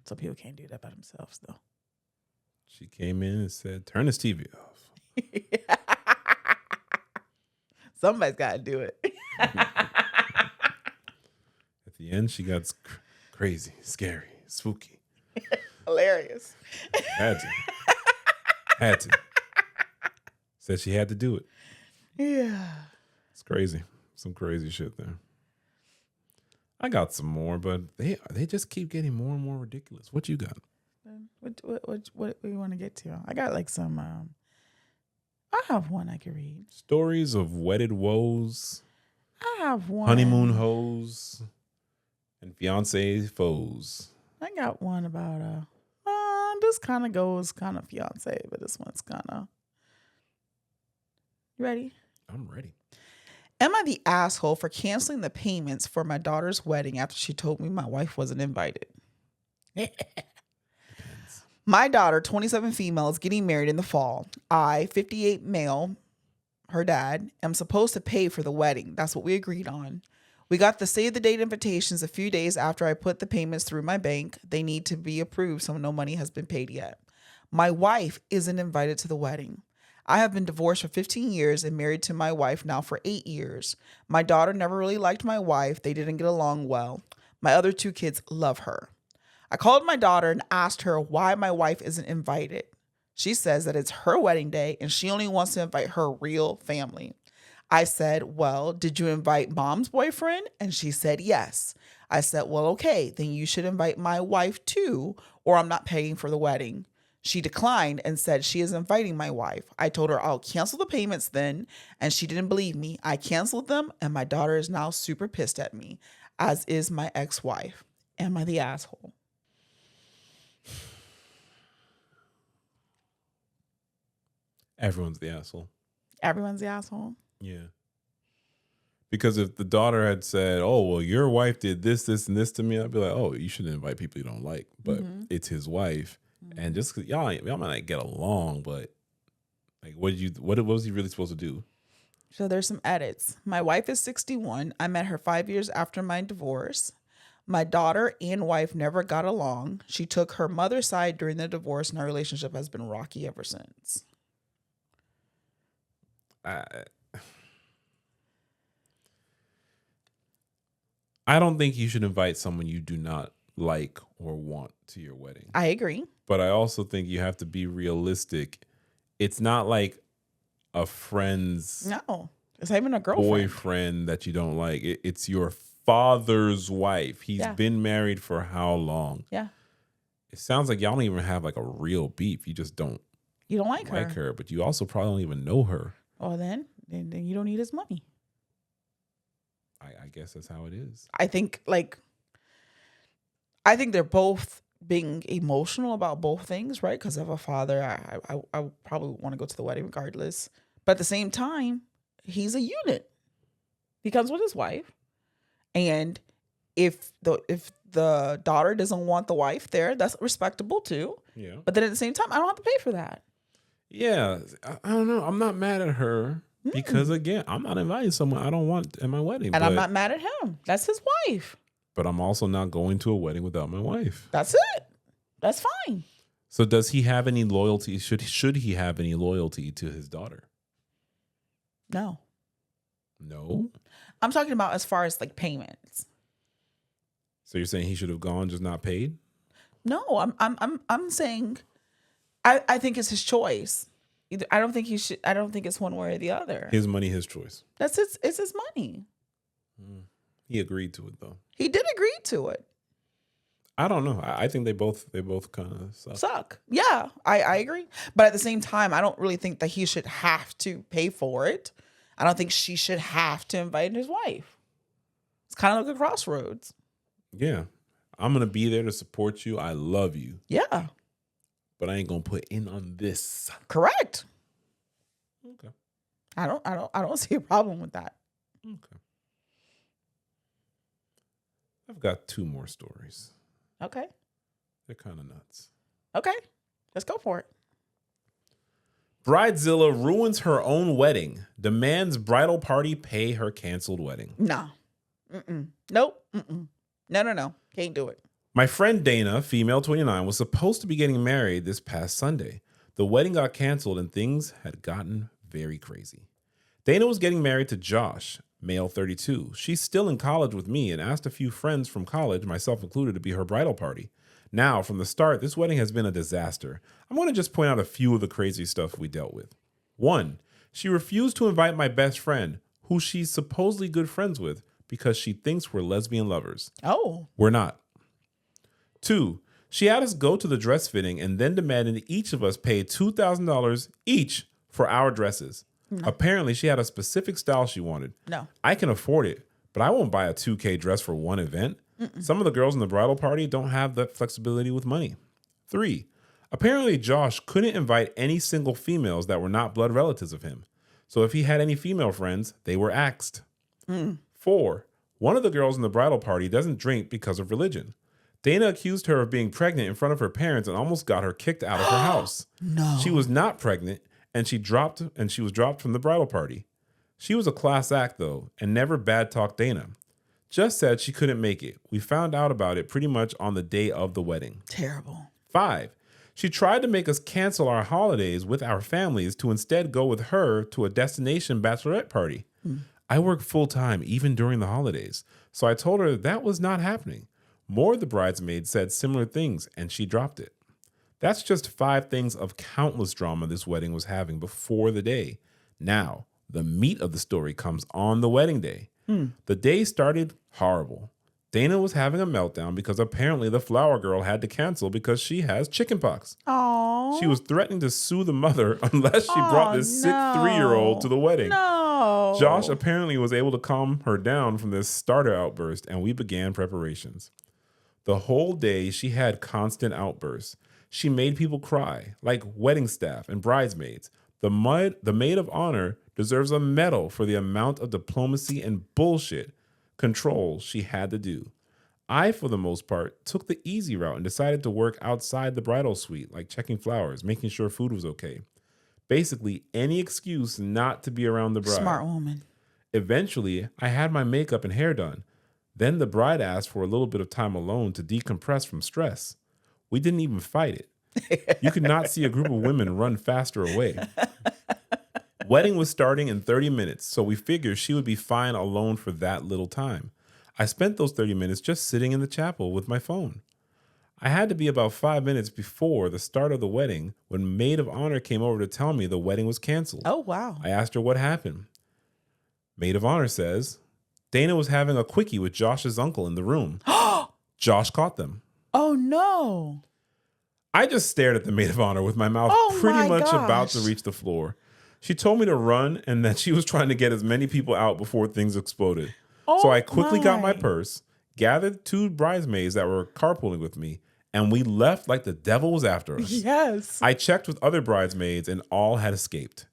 Some people can't do that by themselves, though. She came in and said, "Turn this TV off." Somebody's got to do it. At the end, she got crazy, scary, spooky. Hilarious. Had to. Said she had to do it. Yeah. It's crazy. Some crazy shit there. I got some more, but they just keep getting more and more ridiculous. What you got? What do you want to get to? I got like some. I have one I can read. Stories of wedded woes. I have one. Honeymoon hoes and fiance foes. I got one about this kind of goes kind of fiance, but this one's kind of. You ready? I'm ready. Am I the asshole for canceling the payments for my daughter's wedding after she told me my wife wasn't invited? My daughter, 27 female, is getting married in the fall. I, 58 male, her dad, am supposed to pay for the wedding. That's what we agreed on. We got the save the date invitations a few days after I put the payments through my bank. They need to be approved, so no money has been paid yet. My wife isn't invited to the wedding. I have been divorced for 15 years and married to my wife now for 8 years. My daughter never really liked my wife. They didn't get along well. My other 2 kids love her. I called my daughter and asked her why my wife isn't invited. She says that it's her wedding day and she only wants to invite her real family. I said, "Well, did you invite mom's boyfriend?" And she said, "Yes." I said, "Well, okay, then you should invite my wife too, or I'm not paying for the wedding." She declined and said she is inviting my wife. I told her I'll cancel the payments then, and she didn't believe me. I canceled them, and my daughter is now super pissed at me, as is my ex-wife. Am I the asshole? Everyone's the asshole. Everyone's the asshole? Yeah. Because if the daughter had said, "Oh, well, your wife did this, this, and this to me," I'd be like, "Oh, you shouldn't invite people you don't like." But it's his wife, and just 'cause y'all might not get along, but like, what was he really supposed to do? So there's some edits. My wife is 61. I met her 5 years after my divorce. My daughter and wife never got along. She took her mother's side during the divorce, and our relationship has been rocky ever since. I don't think you should invite someone you do not like or want to your wedding. I agree. But I also think you have to be realistic. It's not like a friend's No, it's not even a girlfriend. boyfriend that you don't like. It's your father's wife. He's been married for how long? Yeah. It sounds like y'all don't even have like a real beef. You just don't. You don't like her, but you also probably don't even know her. Oh, then you don't need his money. I guess that's how it is. I think they're both being emotional about both things, right? Because of a father, I probably want to go to the wedding regardless. But at the same time, he's a unit. He comes with his wife, and if the daughter doesn't want the wife there, that's respectable too. Yeah. But then at the same time, I don't have to pay for that. Yeah, I don't know. I'm not mad at her. Because again, I'm not inviting someone I don't want at my wedding. And I'm not mad at him. That's his wife. But I'm also not going to a wedding without my wife. That's it. That's fine. So does he have any loyalty? Should he have any loyalty to his daughter? No. No? I'm talking about as far as like payments. So you're saying he should have gone, just not paid? No, I'm saying I think it's his choice. I don't think he should. I don't think it's one way or the other. His money, his choice. It's his money. He agreed to it though. He did agree to it. I don't know. I think they both kind of suck. Yeah, I agree. But at the same time, I don't really think that he should have to pay for it. I don't think she should have to invite his wife. It's kind of like a crossroads. Yeah. I'm going to be there to support you. I love you. Yeah. But I ain't going to put in on this. Correct. Okay. I don't see a problem with that. Okay. I've got 2 more stories. Okay. They're kind of nuts. Okay. Let's go for it. Bridezilla ruins her own wedding. Demands bridal party pay her canceled wedding. No. Nope. No. Can't do it. My friend Dana, female 29, was supposed to be getting married this past Sunday. The wedding got canceled and things had gotten very crazy. Dana was getting married to Josh, male 32. She's still in college with me and asked a few friends from college, myself included, to be her bridal party. Now, from the start, this wedding has been a disaster. I'm going to just point out a few of the crazy stuff we dealt with. 1, she refused to invite my best friend, who she's supposedly good friends with, because she thinks we're lesbian lovers. Oh. We're not. 2, she had us go to the dress fitting and then demanded each of us pay $2,000 each for our dresses. No. Apparently, she had a specific style she wanted. No. I can afford it, but I won't buy a $2,000 dress for one event. Some of the girls in the bridal party don't have that flexibility with money. 3, apparently Josh couldn't invite any single females that were not blood relatives of him. So if he had any female friends, they were axed. 4, one of the girls in the bridal party doesn't drink because of religion. Dana accused her of being pregnant in front of her parents and almost got her kicked out of her house. No. She was not pregnant, and she was dropped from the bridal party. She was a class act, though, and never bad talked Dana. Just said she couldn't make it. We found out about it pretty much on the day of the wedding. Terrible. 5, she tried to make us cancel our holidays with our families to instead go with her to a destination bachelorette party. I work full-time even during the holidays, so I told her that was not happening. More of the bridesmaids said similar things, and she dropped it. That's just 5 things of countless drama this wedding was having before the day. Now, the meat of the story comes on the wedding day. The day started horrible. Dana was having a meltdown because apparently the flower girl had to cancel because she has chickenpox. Aww. She was threatening to sue the mother unless she brought this sick 3-year-old to the wedding. No. Josh apparently was able to calm her down from this starter outburst, and we began preparations. The whole day, she had constant outbursts. She made people cry, like wedding staff and bridesmaids, The maid of honor deserves a medal for the amount of diplomacy and bullshit control she had to do. I, for the most part, took the easy route and decided to work outside the bridal suite, like checking flowers, making sure food was okay. Basically, any excuse not to be around the bride. Smart woman. Eventually, I had my makeup and hair done. Then the bride asked for a little bit of time alone to decompress from stress. We didn't even fight it. You could not see a group of women run faster away. Wedding was starting in 30 minutes, so we figured she would be fine alone for that little time. I spent those 30 minutes just sitting in the chapel with my phone. I had to be about 5 minutes before the start of the wedding when maid of honor came over to tell me the wedding was canceled. Oh, wow. I asked her what happened. Maid of honor says, Dana was having a quickie with Josh's uncle in the room. Josh caught them. Oh, no. I just stared at the maid of honor with my mouth pretty much about to reach the floor. She told me to run and that she was trying to get as many people out before things exploded. So I quickly got my purse, gathered 2 bridesmaids that were carpooling with me, and we left like the devil was after us. Yes. I checked with other bridesmaids and all had escaped.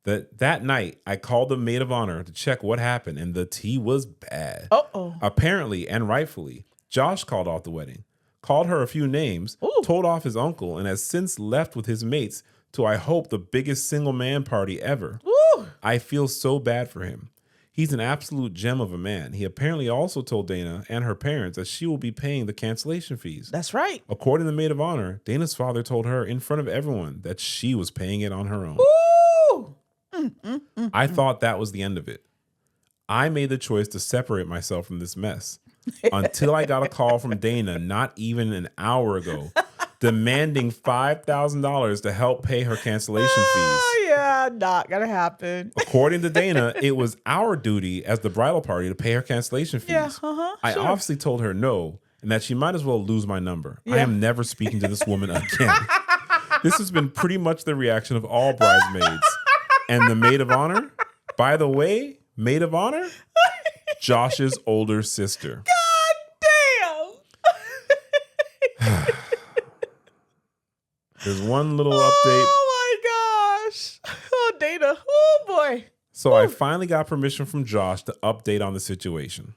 That night, I called the maid of honor to check what happened, and the tea was bad. Uh-oh. Apparently, and rightfully, Josh called off the wedding, called her a few names, told off his uncle, and has since left with his mates to, I hope, the biggest single man party ever. Woo. I feel so bad for him. He's an absolute gem of a man. He apparently also told Dana and her parents that she will be paying the cancellation fees. That's right. According to the maid of honor, Dana's father told her in front of everyone that she was paying it on her own. Woo. I thought that was the end of it. I made the choice to separate myself from this mess until I got a call from Dana not even an hour ago demanding $5,000 to help pay her cancellation fees. Oh, yeah, not gonna happen. According to Dana, it was our duty as the bridal party to pay her cancellation fees. Yeah, I sure. obviously told her no, and that she might as well lose my number. I Yeah. am never speaking to this woman again. This has been pretty much the reaction of all bridesmaids. And the maid of honor, by the way, maid of honor, Josh's older sister. Damn. There's one little update. Oh my gosh. Oh, Dana. Oh boy. So I finally got permission from Josh to update on the situation.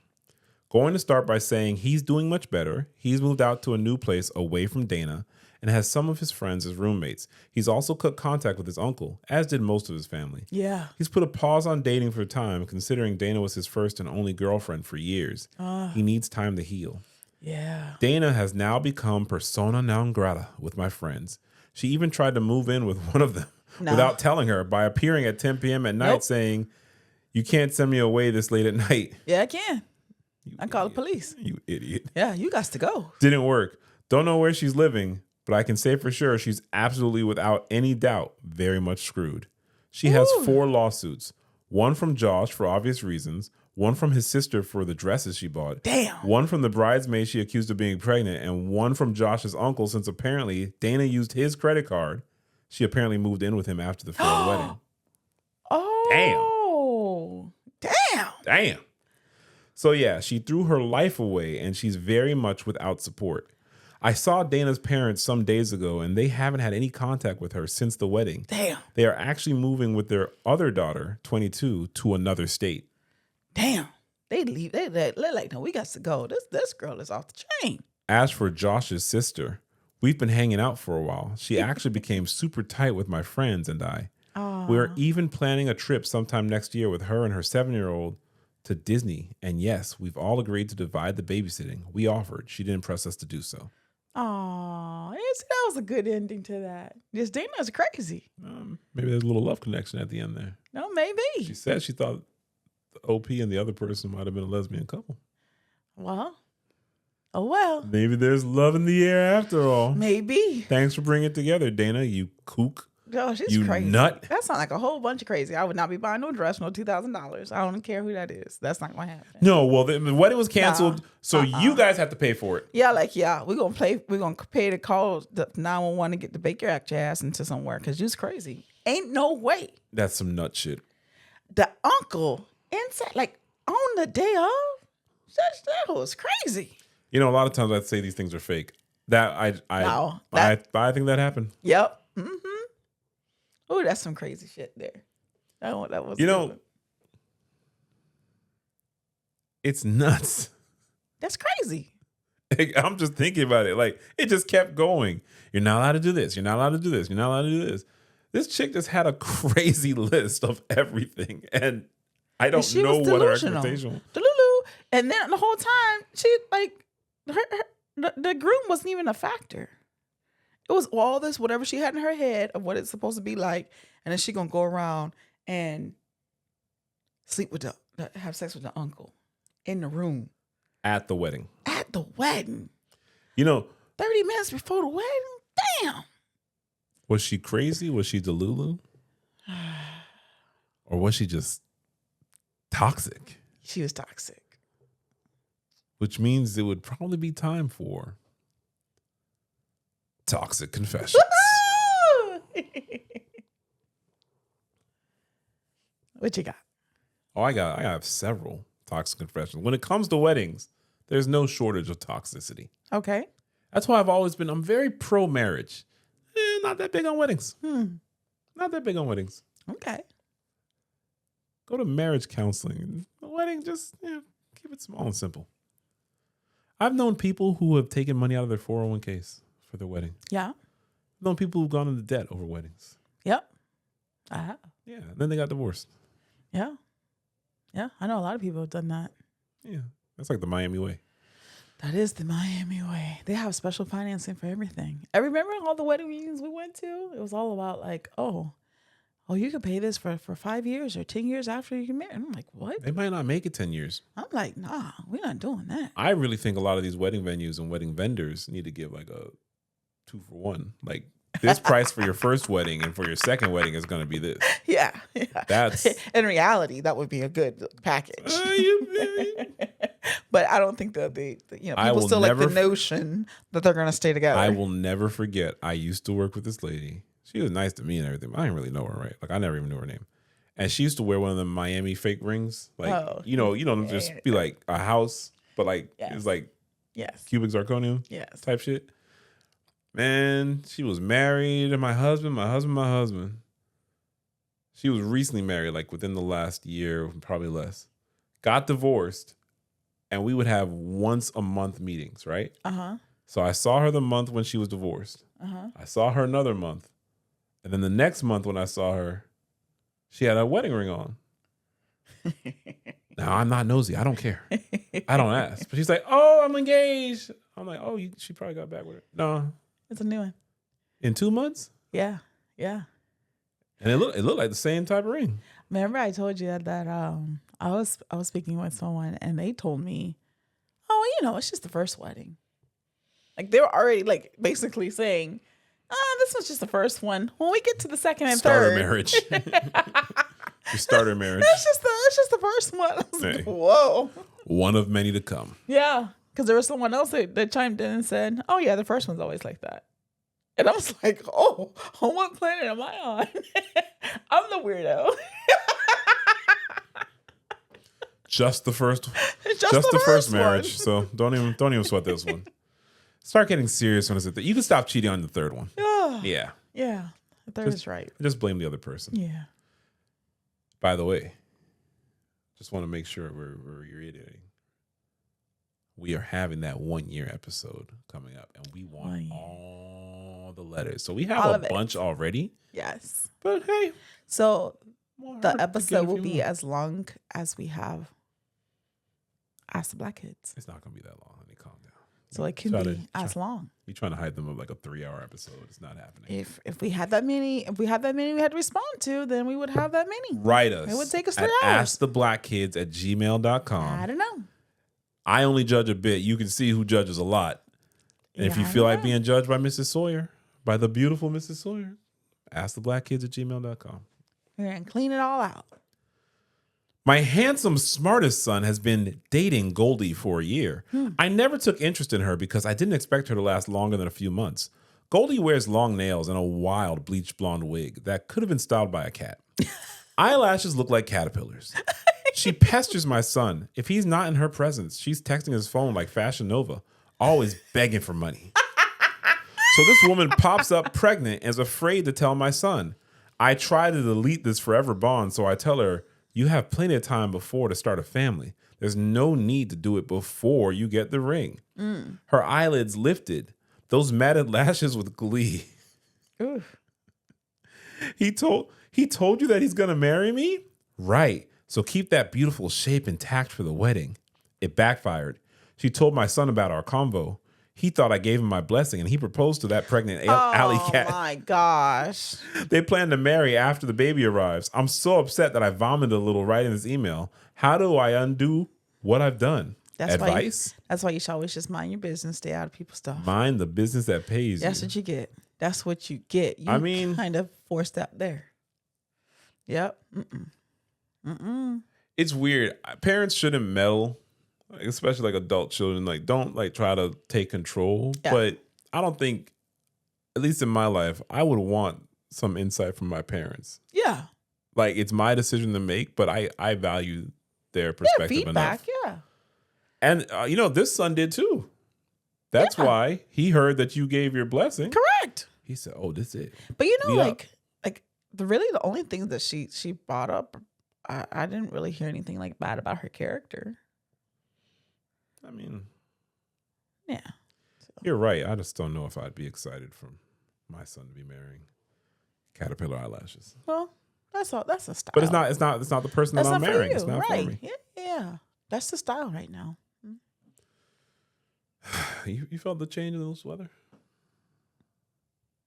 Going to start by saying he's doing much better. He's moved out to a new place away from Dana and has some of his friends as roommates. He's also cut contact with his uncle, as did most of his family. Yeah. He's put a pause on dating for a time, considering Dana was his first and only girlfriend for years. He needs time to heal. Yeah. Dana has now become persona non grata with my friends. She even tried to move in with one of them without telling her by appearing at 10 p.m. at night saying, "You can't send me away this late at night." Yeah, I can. I call the police. You idiot. Yeah, you got to go. Didn't work. Don't know where she's living, but I can say for sure she's absolutely without any doubt very much screwed. She has 4 lawsuits. One from Josh for obvious reasons. One from his sister for the dresses she bought. Damn. One from the bridesmaid she accused of being pregnant. And one from Josh's uncle, since apparently Dana used his credit card. She apparently moved in with him after the failed wedding. Oh. Damn. So yeah, she threw her life away and she's very much without support. I saw Dana's parents some days ago and they haven't had any contact with her since the wedding. Damn. They are actually moving with their other daughter, 22, to another state. Damn. They leave. They're like, no, we got to go. This girl is off the chain. As for Josh's sister, we've been hanging out for a while. She actually became super tight with my friends and I. We're even planning a trip sometime next year with her and her 7-year-old to Disney. And yes, we've all agreed to divide the babysitting. We offered. She didn't press us to do so. Oh, yes, that was a good ending to that. This Dana's crazy. Maybe there's a little love connection at the end there. No, maybe. She said she thought the OP and the other person might have been a lesbian couple. Well, oh well. Maybe there's love in the air after all. Maybe. Thanks for bringing it together, Dana, you kook. Oh, she's You crazy. nut. That sounds like a whole bunch of crazy. I would not be buying no dress, no $2,000. I don't care who that is. That's not going to happen. No, well, the wedding was canceled, so you guys have to pay for it. Yeah, we're gonna pay to call the 911 to get the Baker Act your ass into somewhere because you's crazy. Ain't no way. That's some nut shit. The uncle inside, like on the day of, that was crazy. You know, a lot of times I'd say these things are fake. I think that happened. Yep. Mm-hmm. Oh, that's some crazy shit there. That was You know, it's nuts. that's crazy. I'm just thinking about it. Like, it just kept going. You're not allowed to do this. You're not allowed to do this. You're not allowed to do this. This chick just had a crazy list of everything. And I don't know what her expectation was. And then the whole time, she, like, the groom wasn't even a factor. It was all this, whatever she had in her head of what it's supposed to be like. And then she going to go around and sleep with have sex with the uncle in the room. At the wedding. At the wedding. You know, 30 minutes before the wedding? Damn. Was she crazy? Was she Delulu? Or was she just toxic? She was toxic. Which means it would probably be time for Toxic Confessions. What you got? Oh, I have several toxic confessions. When it comes to weddings, there's no shortage of toxicity. Okay. That's why I'm very pro marriage. Not that big on weddings. Not that big on weddings. Okay. Go to marriage counseling. A wedding, just keep it small and simple. I've known people who have taken money out of their 401ks for their wedding. Yeah. I've known people who've gone into debt over weddings. Yep. I have. Yeah. Then they got divorced. Yeah. Yeah. I know a lot of people have done that. Yeah. That's like the Miami way. That is the Miami way. They have special financing for everything. I remember all the wedding meetings we went to. It was all about like, oh, you can pay this for 5 years or 10 years after you get married. I'm like, what? They might not make it 10 years. I'm like, nah, we're not doing that. I really think a lot of these wedding venues and wedding vendors need to give like a 2-for-1. Like this price for your first wedding and for your second wedding is going to be this. Yeah. That's in reality, that would be a good package. But I don't think that people still like the notion that they're going to stay together. I will never forget. I used to work with this lady. She was nice to me and everything, but I didn't really know her, right? Like I never even knew her name. And she used to wear one of the Miami fake rings. Like, just be like a house, but like it's like cubic zirconium type shit. Man, she was married, and my husband. She was recently married, like within the last year, probably less. Got divorced, and we would have once a month meetings, right? So I saw her the month when she was divorced. I saw her another month. And then the next month when I saw her, she had a wedding ring on. Now, I'm not nosy. I don't care. I don't ask. But she's like, oh, I'm engaged. I'm like, oh, she probably got back with her. No. It's a new one. In 2 months? Yeah. Yeah. And it looked like the same type of ring. Remember I told you that I was speaking with someone and they told me, oh, it's just the first wedding. Like they were already like basically saying, this was just the first one. When we get to the second and third. Marriage. Your starter marriage. It's just the first one. I was like, whoa. One of many to come. Yeah. Because there was someone else that chimed in and said, oh, yeah, the first one's always like that. And I was like, oh, on what planet am I on? I'm the weirdo. Just the first just the first marriage. So don't even sweat this one. Start getting serious when it's at you can stop cheating on the third one. Yeah. Yeah. The third is right. Just blame the other person. Yeah. By the way, just want to make sure we're reiterating. We are having that 1-year episode coming up, and we want all the letters. So we have a bunch already. Yes. But hey. So the episode will be as long as we have Ask the Black Kids. It's not going to be that long. Let me calm down. So it can be as long. You're trying to hype them up like a 3-hour episode. It's not happening. If we had that many, we had to respond to, then we would have that many. Write us. It would take us 3 hours. asktheblackkids@gmail.com. I don't know. I only judge a bit. You can see who judges a lot. And if you feel like being judged by Mrs. Sawyer, by the beautiful Mrs. Sawyer, asktheblackkids@gmail.com. We're going to clean it all out. My handsome, smartest son has been dating Goldie for a year. I never took interest in her because I didn't expect her to last longer than a few months. Goldie wears long nails and a wild bleach blonde wig that could have been styled by a cat. Eyelashes look like caterpillars. She pesters my son. If he's not in her presence, she's texting his phone like Fashion Nova, always begging for money. So this woman pops up pregnant and is afraid to tell my son. I try to delete this forever bond, so I tell her, you have plenty of time before to start a family. There's no need to do it before you get the ring. Her eyelids lifted, those matted lashes with glee. Oof. He told you that he's gonna marry me? Right. So keep that beautiful shape intact for the wedding. It backfired. She told my son about our convo. He thought I gave him my blessing, and he proposed to that pregnant alley cat. Oh my gosh. They plan to marry after the baby arrives. I'm so upset that I vomited a little right in this email. How do I undo what I've done? Advice? That's why you should always just mind your business. Stay out of people's stuff. Mind the business that pays That's you. what you get. That's what you get. You I mean, kind of forced out there. Yep. It's weird. Parents shouldn't meddle, like, especially like adult children. Like, don't like try to take control. Yeah. But I don't think, at least in my life, I would want some insight from my parents. Yeah. Like, it's my decision to make, but I value their perspective feedback. enough. Yeah. And this son did too. That's why he heard that you gave your blessing. Correct. He said, "Oh, this is it." But Yeah. the only things that she brought up, I didn't really hear anything like bad about her character. I mean, Yeah. you're right. I just don't know if I'd be excited for my son to be marrying caterpillar eyelashes. Well, that's all. That's a style. But it's not the person That's that I'm not marrying. for It's you, not right? for me. Yeah. That's the style right now. You felt the change in this weather?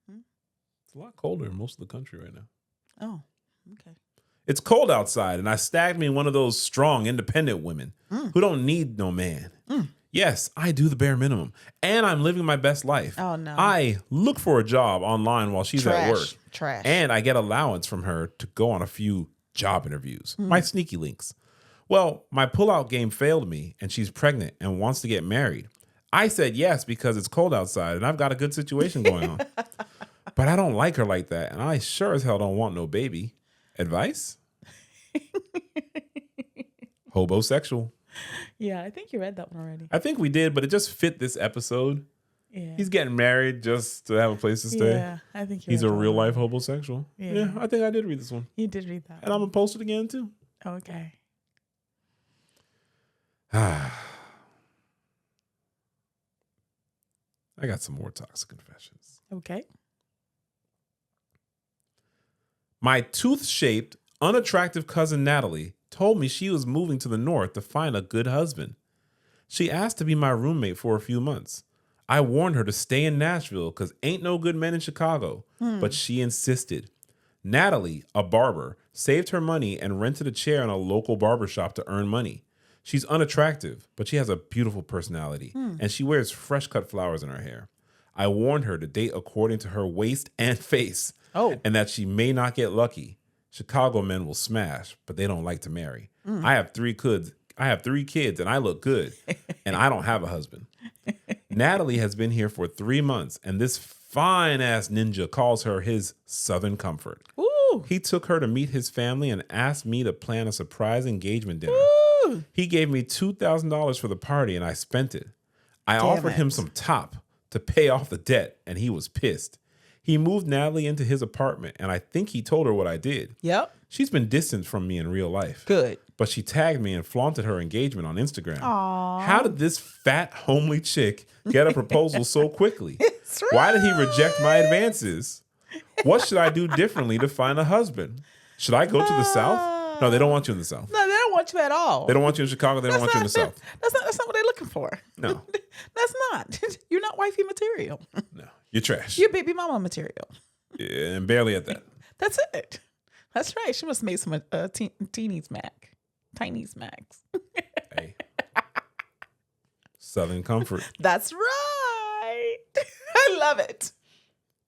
It's a lot colder in most of the country right now. Oh, okay. It's cold outside, and I snagged me one of those strong, independent women who don't need no man. Yes, I do the bare minimum, and I'm living my best life. Oh, no. I look for a job online while she's at work. Trash. And I get allowance from her to go on a few job interviews. My sneaky links. Well, my pullout game failed me, and she's pregnant and wants to get married. I said yes because it's cold outside, and I've got a good situation going on. But I don't like her like that, and I sure as hell don't want no baby. Advice? Hobosexual. Yeah, I think you read that one already. I think we did, but it just fit this episode. Yeah. He's getting married just to have a place to stay. Yeah, I think He's read a that real one. life homosexual. Yeah. Yeah, I think I did read this one. You did read that. And I'm going to post it again, too. Okay. I got some more toxic confessions. Okay. My tooth-shaped, unattractive cousin Natalie told me she was moving to the north to find a good husband. She asked to be my roommate for a few months. I warned her to stay in Nashville because ain't no good men in Chicago, but she insisted. Natalie, a barber, saved her money and rented a chair in a local barbershop to earn money. She's unattractive, but she has a beautiful personality, and she wears fresh cut flowers in her hair. I warned her to date according to her waist and face, and that she may not get lucky. Chicago men will smash, but they don't like to marry. I have 3 kids. And I look good, and I don't have a husband. Natalie has been here for 3 months, and this fine ass ninja calls her his Southern comfort. Ooh. He took her to meet his family and asked me to plan a surprise engagement dinner. He gave me $2,000 for the party, and I spent it. I offered him some top to pay off the debt, and he was pissed. He moved Natalie into his apartment, and I think he told her what I did. Yep. She's been distant from me in real life. Good. But she tagged me and flaunted her engagement on Instagram. Aww. How did this fat, homely chick get a proposal so quickly? Why did he reject my advances? What should I do differently to find a husband? Should I go to the South? No, they don't want you in the South. No, they don't want you at all. They don't want you in Chicago. They don't want you in the South. That's not what they're looking for. No. That's not. You're not wifey material. No, you're trash. You're baby mama material. Yeah, and barely at that. That's it. That's right. She must have made some teeny smack. Tiny smacks. Hey. Southern comfort. That's right. I love it.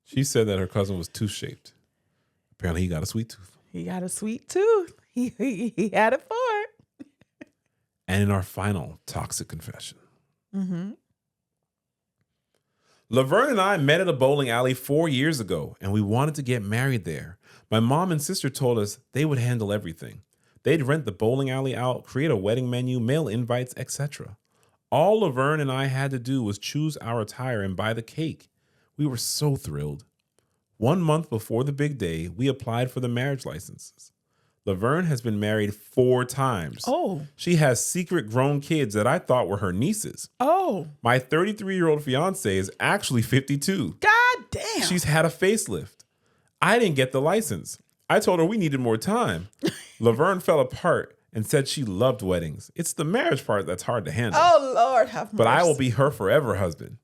She said that her cousin was tooth-shaped. Apparently he got a sweet tooth. He got a sweet tooth. He had it for it. And in our final toxic confession. Laverne and I met at a bowling alley 4 years ago, and we wanted to get married there. My mom and sister told us they would handle everything. They'd rent the bowling alley out, create a wedding menu, mail invites, etc. All Laverne and I had to do was choose our attire and buy the cake. We were so thrilled. 1 month before the big day, we applied for the marriage licenses. Laverne has been married 4 times. Oh. She has secret grown kids that I thought were her nieces. Oh. My 33-year-old fiance is actually 52. God damn. She's had a facelift. I didn't get the license. I told her we needed more time. Laverne fell apart and said she loved weddings. It's the marriage part that's hard to handle. Oh, Lord, have mercy. But I will be her forever husband.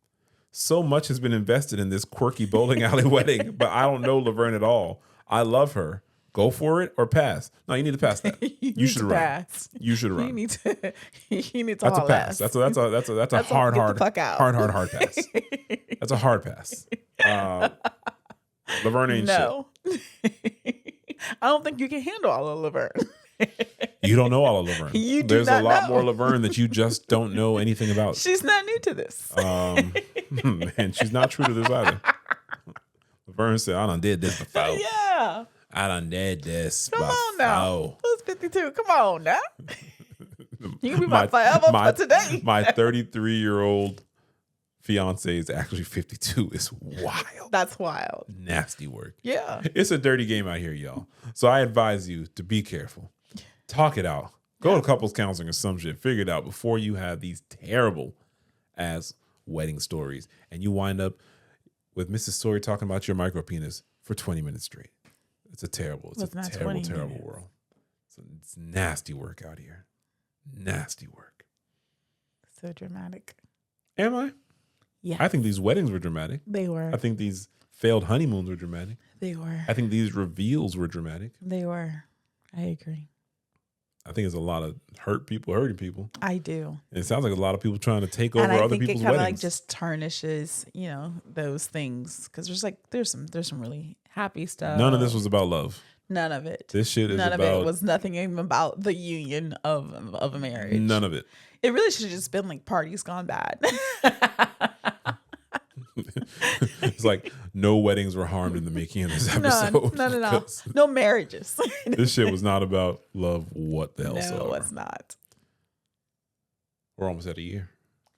So much has been invested in this quirky bowling alley wedding, but I don't know Laverne at all. I love her. Go for it or pass. No, you need to pass that. You should run. Pass. You should run. You need to. You need to. That's a haul pass. ass. That's a hard get the fuck out. hard pass. That's a hard pass. Laverne ain't No. I don't think you can handle all of Laverne. You don't know all of Laverne. You do There's not a lot know. more Laverne that you just don't know anything about. She's not new to this. Man, she's not true to this either. Laverne said, I done did this before. Yeah. I done did this Come before. on now. Who's 52? Come on now. You can be my forever for today. My 33-year-old fiance is actually 52. It's wild. That's wild. Nasty work. Yeah. It's a dirty game out here, y'all. So I advise you to be careful. Talk it out. Go to couples counseling or some shit. Figure it out before you have these terrible ass wedding stories. And you wind up with Mrs. Sawyer talking about your micro penis for 20 minutes straight. It's a terrible world. It's nasty work out here. Nasty work. So dramatic. Am I? Yeah. I think these weddings were dramatic. They were. I think these failed honeymoons were dramatic. They were. I think these reveals were dramatic. They were. I agree. I think it's a lot of hurting people. I do. And it sounds like a lot of people trying to take over And I other think it people's kind of weddings. like just tarnishes, those things, because there's some really happy stuff. None of this was about love. None of it. This shit is None about. of it was nothing even about the union of a marriage. None of it. It really should have just been like parties gone bad. It's like no weddings were harmed in the making of this episode. None. No marriages. This shit was not about love. What the hell? No, it's not. We're almost at a year.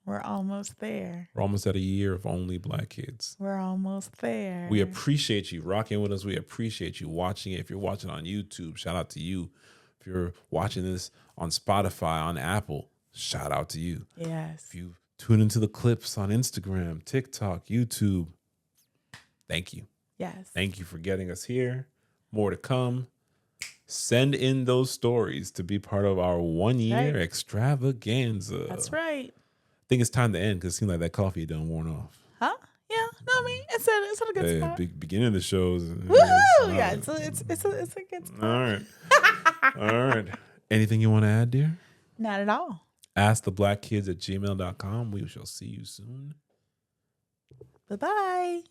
We're almost there. We're almost at a year of only Black kids. We're almost there. We appreciate you rocking with us. We appreciate you watching it. If you're watching on YouTube, shout out to you. If you're watching this on Spotify, on Apple, shout out to you. Yes. If you tune into the clips on Instagram, TikTok, YouTube, thank you. Yes. Thank you for getting us here. More to come. Send in those stories to be part of our 1 year extravaganza. That's right. I think it's time to end because it seems like that coffee done worn off. Huh? Yeah. No, I mean, it's at a good spot. Beginning of the shows. Woohoo! Yeah, it's a good spot. All right. All right. Anything you want to add, dear? Not at all. asktheblackkids@gmail.com. We shall see you soon. Bye-bye.